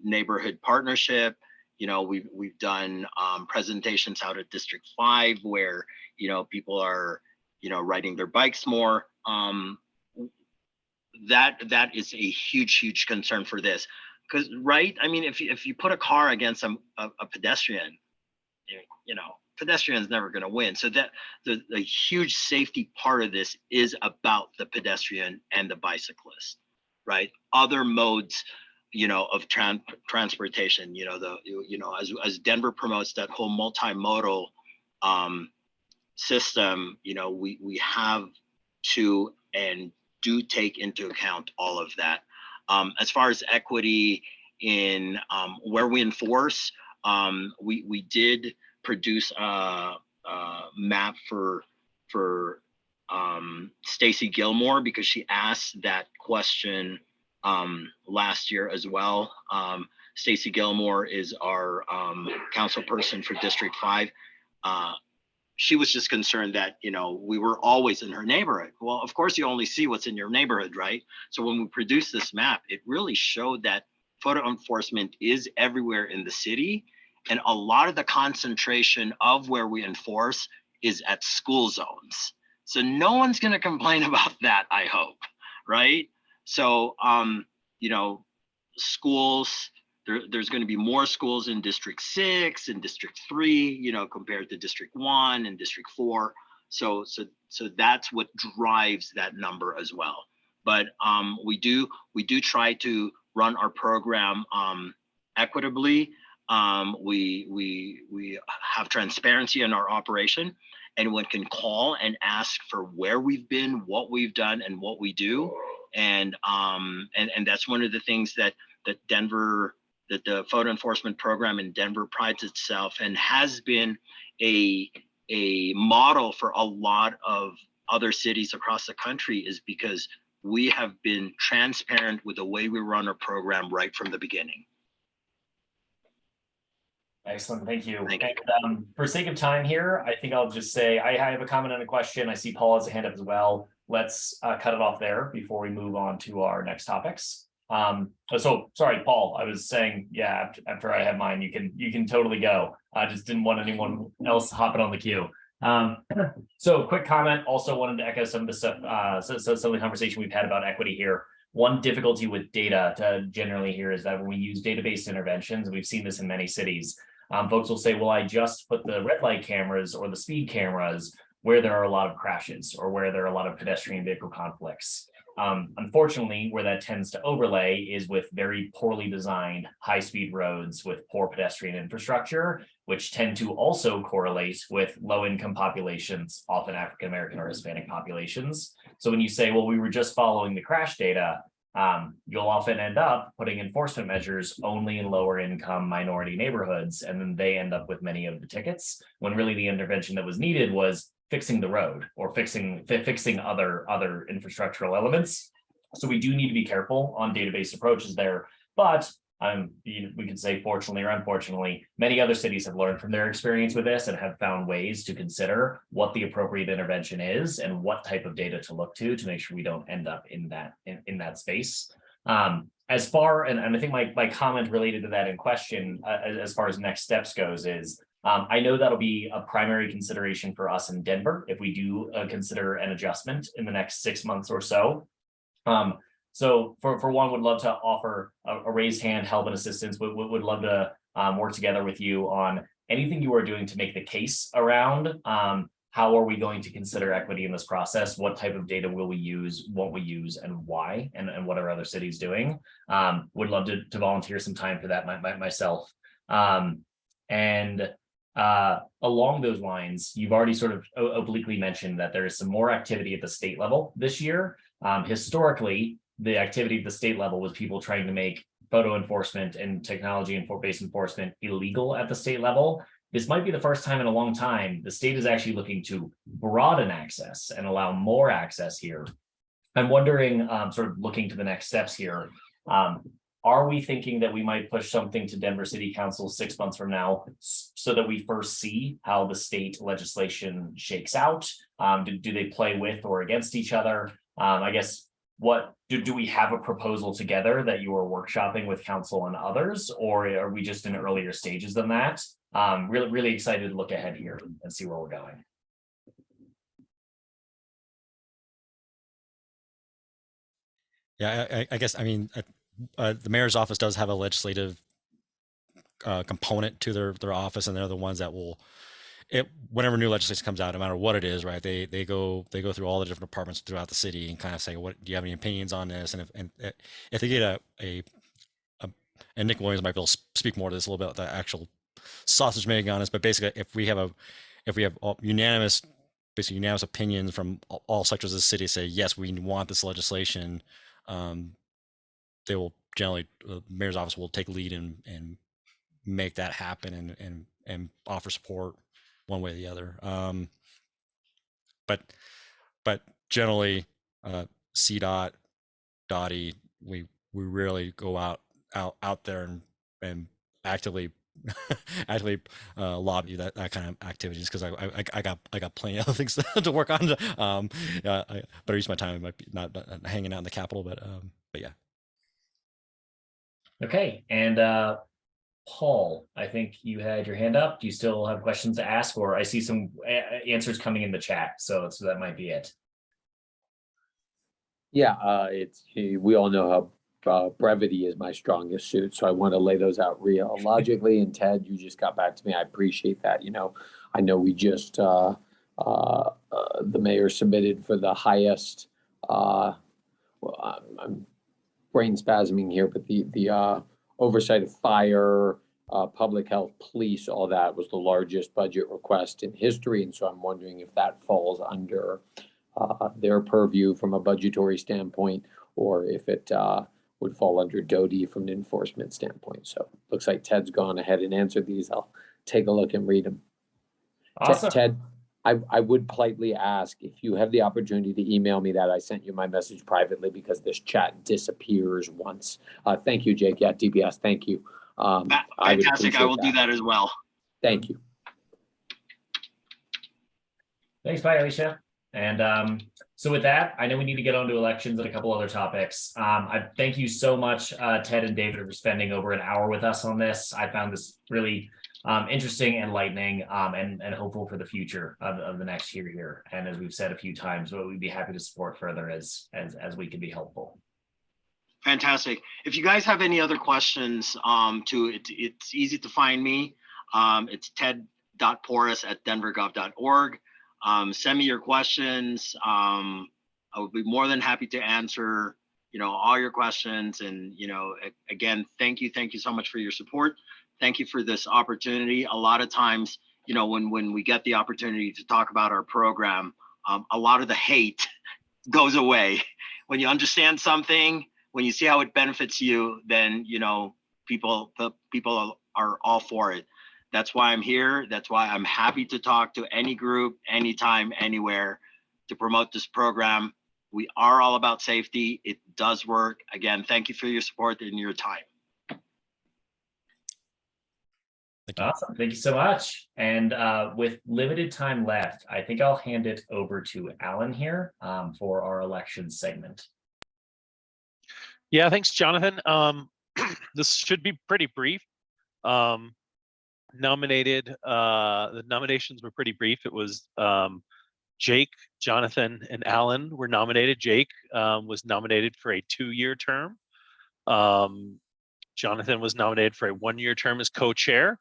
neighborhood partnership. We've done presentations out at District 5 where people are riding their bikes more. That is a huge concern for this, because right, I mean, if you put a car against a pedestrian, pedestrian's never going to win. So that the huge safety part of this is about the pedestrian and the bicyclist, right? Other modes of transportation, as Denver promotes that whole multimodal system, we have to and do take into account all of that. As far as equity in where we enforce, we did produce a map for Stacy Gilmore, because she asked that question last year as well. Stacy Gilmore is our council person for District 5. She was just concerned that, we were always in her neighborhood. Well, of course, you only see what's in your neighborhood, right? So when we produced this map, it really showed that photo enforcement is everywhere in the city. And a lot of the concentration of where we enforce is at school zones. So no one's going to complain about that, I hope, right? So, schools, there's going to be more schools in District 6 and District 3, compared to District 1 and District 4. So that's what drives that number as well. But we do try to run our program equitably. We have transparency in our operation. Anyone can call and ask for where we've been, what we've done, and what we do. And that's one of the things that the photo enforcement program in Denver prides itself and has been a model for a lot of other cities across the country, is because we have been transparent with the way we run our program right from the beginning. Excellent, thank you. Thank you. And, for sake of time here, I think I'll just say I have a comment and a question. I see Paul has a hand up as well. Let's cut it off there before we move on to our next topics. So sorry, Paul, I was saying, yeah, after I have mine, you can totally go. I just didn't want anyone else hopping on the queue. So quick comment, also wanted to echo some of the stuff, some of the conversation we've had about equity here. One difficulty with data generally here is that when we use data-based interventions, we've seen this in many cities, folks will say, well, I just put the red light cameras or the speed cameras where there are a lot of crashes or where there are a lot of pedestrian vehicle conflicts. Unfortunately, where that tends to overlay is with very poorly designed high-speed roads with poor pedestrian infrastructure, which tend to also correlate with low-income populations, often African-American or Hispanic populations. So when you say, well, we were just following the crash data, you'll often end up putting enforcement measures only in lower income minority neighborhoods, and then they end up with many of the tickets, when really the intervention that was needed was fixing the road or fixing other infrastructural elements. So we do need to be careful on data-based approaches there. But we can say fortunately or unfortunately, many other cities have learned from their experience with this and have found ways to consider what the appropriate intervention is and what type of data to look to make sure we don't end up in that space. As far, and I think my comment related to that in question, as far as next steps goes, is I know that'll be a primary consideration for us in Denver if we do consider an adjustment in the next 6 months or so. So for one, would love to offer a raised hand, help and assistance. Would love to work together with you on anything you are doing to make the case around how are we going to consider equity in this process? What type of data will we use, won't we use, and why? And what are other cities doing? Would love to volunteer some time for that myself. Along those lines, you've already sort of obliquely mentioned that there is some more activity at the state level this year. Historically, the activity at the state level was people trying to make photo enforcement and technology-based enforcement illegal at the state level. This might be the first time in a long time the state is actually looking to broaden access and allow more access here. I'm wondering, sort of looking to the next steps here, are we thinking that we might push something to Denver City Council 6 months from now so that we first see how the state legislation shakes out? Do they play with or against each other? I guess, what do we have a proposal together that you are workshopping with council and others, or are we just in earlier stages than that? Really excited to look ahead here and see where we're going. Yeah, I guess, I mean, the mayor's office does have a legislative component to their office, and they're the ones that will, whenever new legislation comes out, no matter what it is, right? They go through all the different departments throughout the city and kind of say, what do you have any opinions on this? And if they get and Nick Williams might be able to speak more to this a little bit, the actual sausage making on this, but basically, if we have unanimous opinions from all sectors of the city say, yes, we want this legislation, they will generally, the mayor's office will take lead and make that happen and offer support one way or the other. But generally, CDOT, DOTI, we really go out there and actively lobby that kind of activities, because I got plenty of other things to work on. Better use my time. I might be not hanging out in the Capitol, but yeah. Okay, and Paul, I think you had your hand up. Do you still have questions to ask, or I see some answers coming in the chat, so that might be it. Yeah, we all know how brevity is my strongest suit, so I want to lay those out real logically. And Ted, you just got back to me. I appreciate that. I know we just the mayor submitted for the highest. Well, I'm brain spasming here, but the oversight of fire, public health, police, all that was the largest budget request in history, and so I'm wondering if that falls under their purview from a budgetary standpoint, or if it would fall under DOTI from an enforcement standpoint. So looks like Ted's gone ahead and answered these. I'll take a look and read them. Awesome. Ted, I would politely ask if you have the opportunity to email me that. I sent you my message privately because this chat disappears once. Thank you, Jake. Yeah, DPS, thank you. Fantastic. I will do that as well. Thank you. Thanks, bye, Alicia. And so with that, I know we need to get on to elections and a couple other topics. I thank you so much, Ted and David, for spending over an hour with us on this. I found this really interesting, enlightening, and hopeful for the future of the next year here. And as we've said a few times, we'd be happy to support further as we can be helpful. Fantastic. If you guys have any other questions, it's easy to find me. It's ted.porras@denvergov.org. Send me your questions. I would be more than happy to answer, all your questions. And, again, thank you so much for your support. Thank you for this opportunity. A lot of times, when we get the opportunity to talk about our program, a lot of the hate goes away. When you understand something, when you see how it benefits you, then, people are all for it. That's why I'm here. That's why I'm happy to talk to any group, anytime, anywhere to promote this program. We are all about safety. It does work. Again, thank you for your support and your time. Awesome. Thank you so much. And with limited time left, I think I'll hand it over to Alan here for our election segment. Yeah, thanks, Jonathan. This should be pretty brief. The nominations were pretty brief. It was Jake, Jonathan, and Alan were nominated. Jake was nominated for a 2-year term. Jonathan was nominated for a 1-year term as co-chair.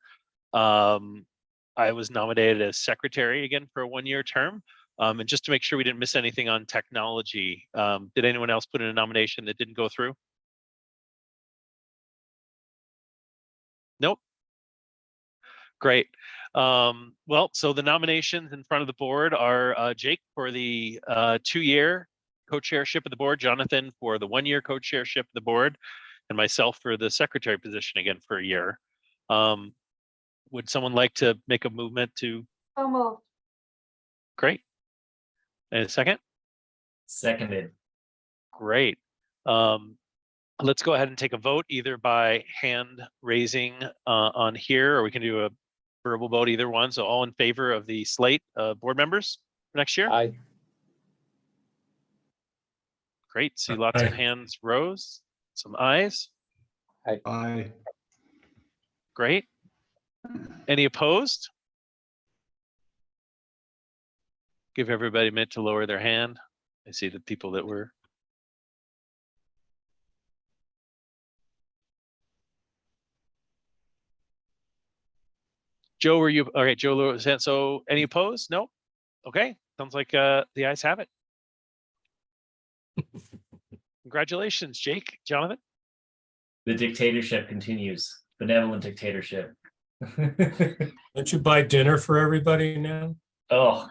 I was nominated as secretary again for a 1-year term. And just to make sure we didn't miss anything on technology, did anyone else put in a nomination that didn't go through? Nope. Great. Well, so the nominations in front of the board are Jake for the 2-year co-chairship of the board, Jonathan for the 1-year co-chairship of the board, and myself for the secretary position again for a year. Would someone like to make a movement to? So moved. Great. And a second? Seconded. Great. Let's go ahead and take a vote either by hand raising on here, or we can do a verbal vote, either one. So all in favor of the slate of board members for next year? Aye. Great. See lots of Aye. hands rose, some ayes. Aye. Great. Any opposed? Give everybody a minute to lower their hand. I see the people that were. Joe, were you, okay, Joe lowered his hand. So any opposed? No? Okay, sounds like the ayes have it. Congratulations, Jake, Jonathan. The dictatorship continues. Benevolent dictatorship. Don't you buy dinner for everybody now? Oh.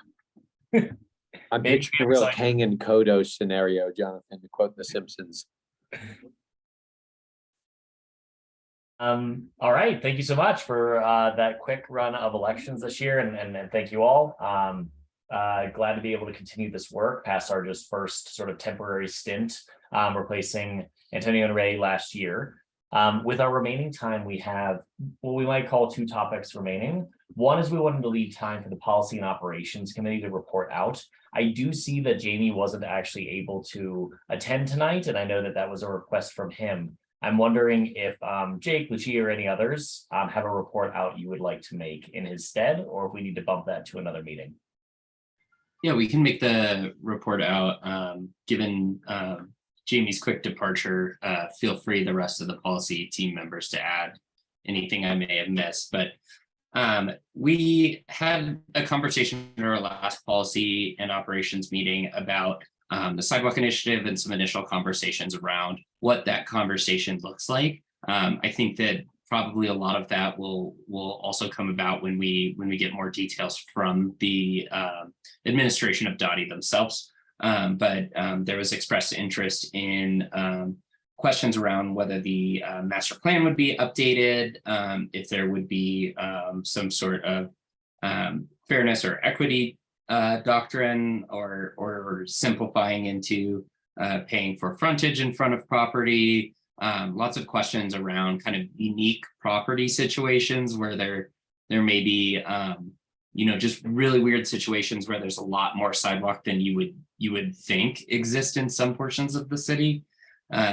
I'm Maybe picturing a I'm real excited. Kang and Kodo scenario, Jonathan, to quote The Simpsons. All right. Thank you so much for that quick run of elections this year, and thank you all. Glad to be able to continue this work past our just first sort of temporary stint, replacing Antonio and Ray last year. With our remaining time, we have what we might call 2 topics remaining. One is we wanted to leave time for the Policy and Operations Committee to report out. I do see that Jamie wasn't actually able to attend tonight, and I know that that was a request from him. I'm wondering if Jake, Lucia, or any others have a report out you would like to make in his stead, or if we need to bump that to another meeting. Yeah, we can make the report out. Given Jamie's quick departure, feel free the rest of the policy team members to add anything I may have missed. But we had a conversation in our last policy and operations meeting about the sidewalk initiative and some initial conversations around what that conversation looks like. I think that probably a lot of that will also come about when we get more details from the administration of DOTI themselves. But there was expressed interest in questions around whether the master plan would be updated, if there would be some sort of fairness or equity doctrine, or simplifying into paying for frontage in front of property. Lots of questions around kind of unique property situations where there may be just really weird situations where there's a lot more sidewalk than you would think exist in some portions of the city.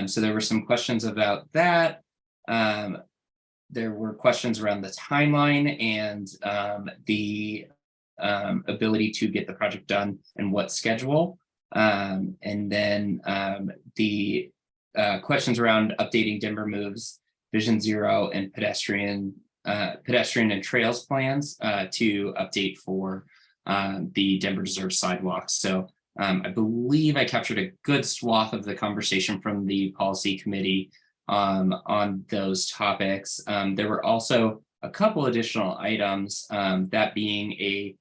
So there were some questions about that. There were questions around the timeline and the ability to get the project done and what schedule. And then the questions around updating Denver Moves, Vision Zero, and pedestrian and trails plans to update for the Denver Deserves sidewalks. So I believe I captured a good swath of the conversation from the policy committee on those topics. There were also a couple additional items, that being a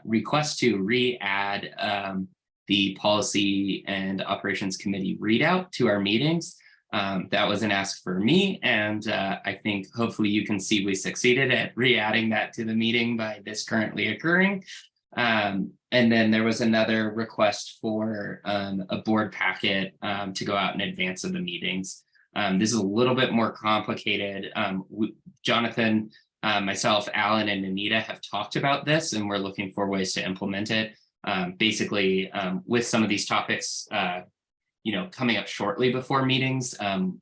request to re-add the policy and operations committee readout to our meetings. That was an ask for me, and I think hopefully you can see we succeeded at re-adding that to the meeting by this currently occurring. And then there was another request for a board packet to go out in advance of the meetings. This is a little bit more complicated. Jonathan, myself, Alan, and Anita have talked about this, and we're looking for ways to implement it. Basically, with some of these topics, coming up shortly before meetings,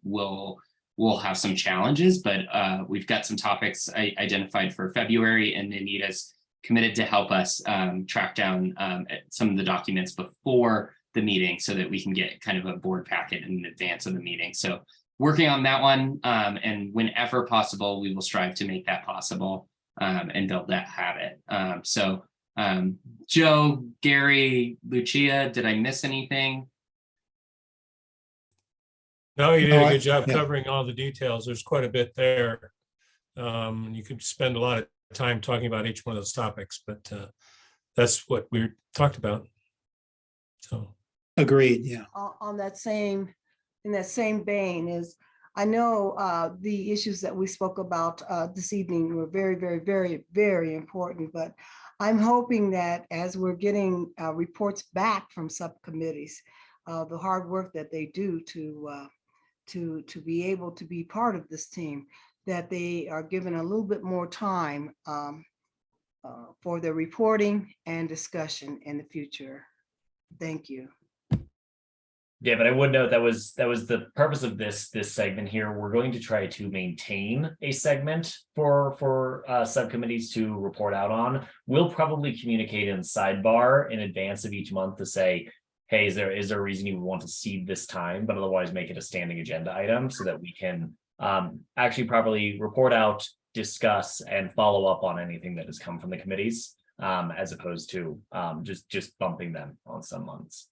we'll have some challenges, but we've got some topics identified for February, and Anita's committed to help us track down some of the documents before the meeting so that we can get kind of a board packet in advance of the meeting. So working on that one, and whenever possible, we will strive to make that possible. and build that habit. Joe, Gary, Lucia, did I miss anything? No, you did No, a good job yeah. covering all the details. There's quite a bit there. You could spend a lot of time talking about each one of those topics, but that's what we talked about. So. Agreed, yeah. On that same, in that same vein is, I know the issues that we spoke about this evening were very, very, very, very important, but I'm hoping that as we're getting reports back from subcommittees, the hard work that they do to be able to be part of this team, that they are given a little bit more time for their reporting and discussion in the future. Thank you. Yeah, but I would note that was the purpose of this segment here. We're going to try to maintain a segment for subcommittees to report out on. We'll probably communicate in sidebar in advance of each month to say, hey, is there a reason you would want to cede this time, but otherwise make it a standing agenda item so that we can actually properly report out, discuss, and follow up on anything that has come from the committees, as opposed to just bumping them on some months.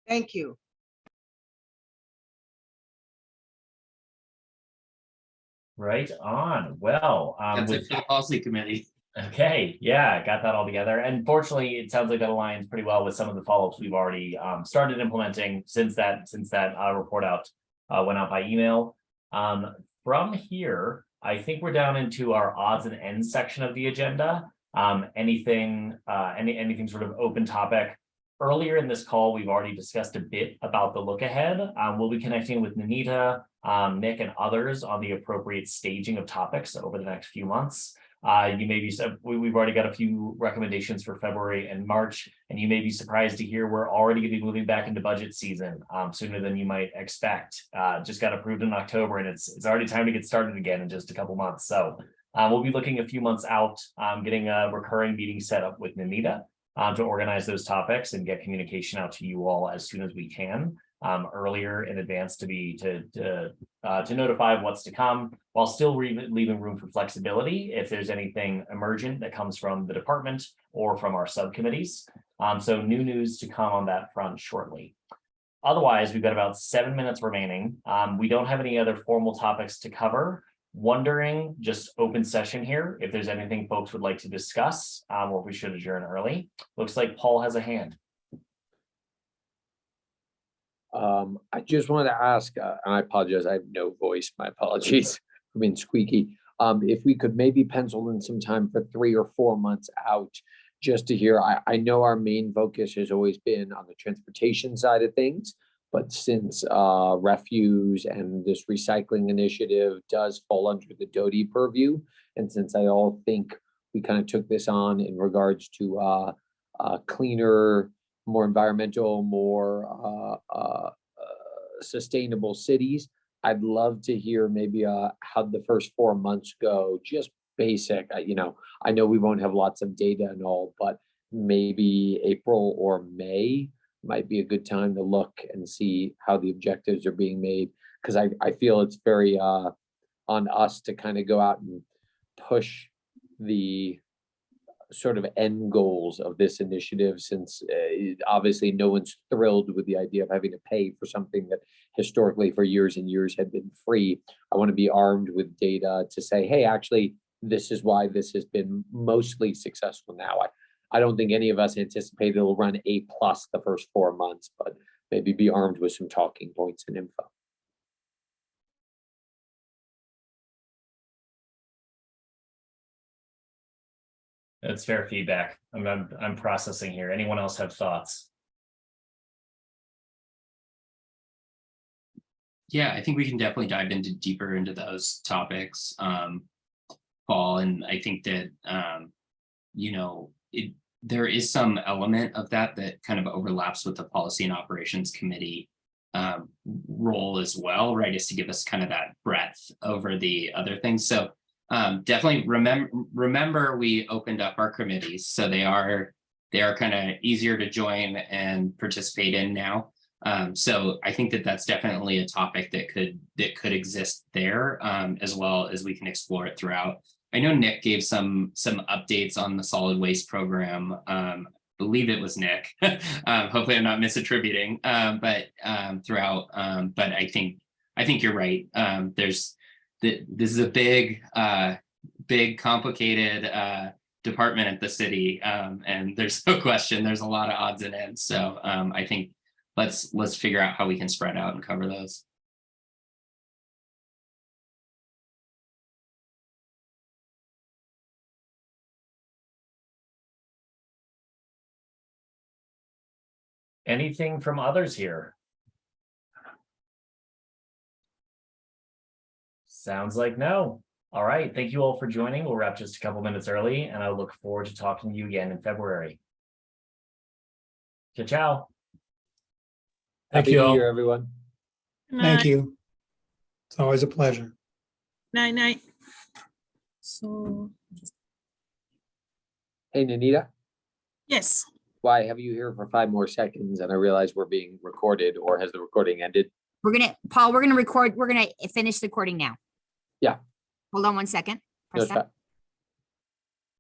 Thank you. Right on. Well, That's it for the policy committee. Okay, yeah, got that all together. And fortunately, it sounds like that aligns pretty well with some of the follow-ups we've already started implementing since that report out went out by email. From here, I think we're down into our odds and ends section of the agenda. Anything sort of open topic. Earlier in this call, we've already discussed a bit about the look ahead. We'll be connecting with Nanita, Nick, and others on the appropriate staging of topics over the next few months. We've already got a few recommendations for February and March, and you may be surprised to hear we're already going to be moving back into budget season sooner than you might expect. Just got approved in October, and it's already time to get started again in just a couple months. So we'll be looking a few months out, getting a recurring meeting set up with Nanita to organize those topics and get communication out to you all as soon as we can, earlier in advance to notify what's to come, while still leaving room for flexibility if there's anything emergent that comes from the department or from our subcommittees. So new news to come on that front shortly. Otherwise, we've got about 7 minutes remaining. We don't have any other formal topics to cover. Wondering, just open session here, if there's anything folks would like to discuss, or if we should adjourn early. Looks like Paul has a hand. I just wanted to ask, and I apologize, I have no voice, my apologies for being squeaky. If we could maybe pencil in some time for 3 or 4 months out, just to hear, I know our main focus has always been on the transportation side of things, but since refuse and this recycling initiative does fall under the DOTI purview, and since I all think we kind of took this on in regards to cleaner, more environmental, more sustainable cities, I'd love to hear maybe how the first 4 months go, just basic. I know we won't have lots of data and all, but maybe April or May might be a good time to look and see how the objectives are being made, because I feel it's very on us to kind of go out and push the sort of end goals of this initiative, since obviously no one's thrilled with the idea of having to pay for something that historically for years and years had been free. I want to be armed with data to say, hey, actually, this is why this has been mostly successful now. I don't think any of us anticipated it'll run A+ the first 4 months, but maybe be armed with some talking points and info. That's fair feedback. I'm processing here. Anyone else have thoughts? Yeah, I think we can definitely dive deeper into those topics, Paul. And I think that there is some element of that kind of overlaps with the Policy and Operations Committee role as well, right? Is to give us kind of that breadth over the other things. So definitely remember we opened up our committees, so they are kind of easier to join and participate in now. So I think that that's definitely a topic that could exist there, as well as we can explore it throughout. I know Nick gave some updates on the solid waste program. Believe it was Nick. Hopefully I'm not misattributing, but throughout. But I think you're right. This is a big, complicated department at the city, and there's no question there's a lot of odds and ends. So I think let's figure out how we can spread out and cover those. Anything from others here? Sounds like no. All right. Thank you all for joining. We'll wrap just a couple minutes early, and I look forward to talking to you again in February. Ciao, ciao. Thank Happy you New all. Year, everyone. Thank you. It's always a pleasure. Night, night. So, Hey, Nanita, yes. why have you here for 5 more seconds? And I realize we're being recorded, or has the recording ended? Paul, we're gonna record, we're gonna finish the recording now. Yeah. Hold on one second. No, Press that.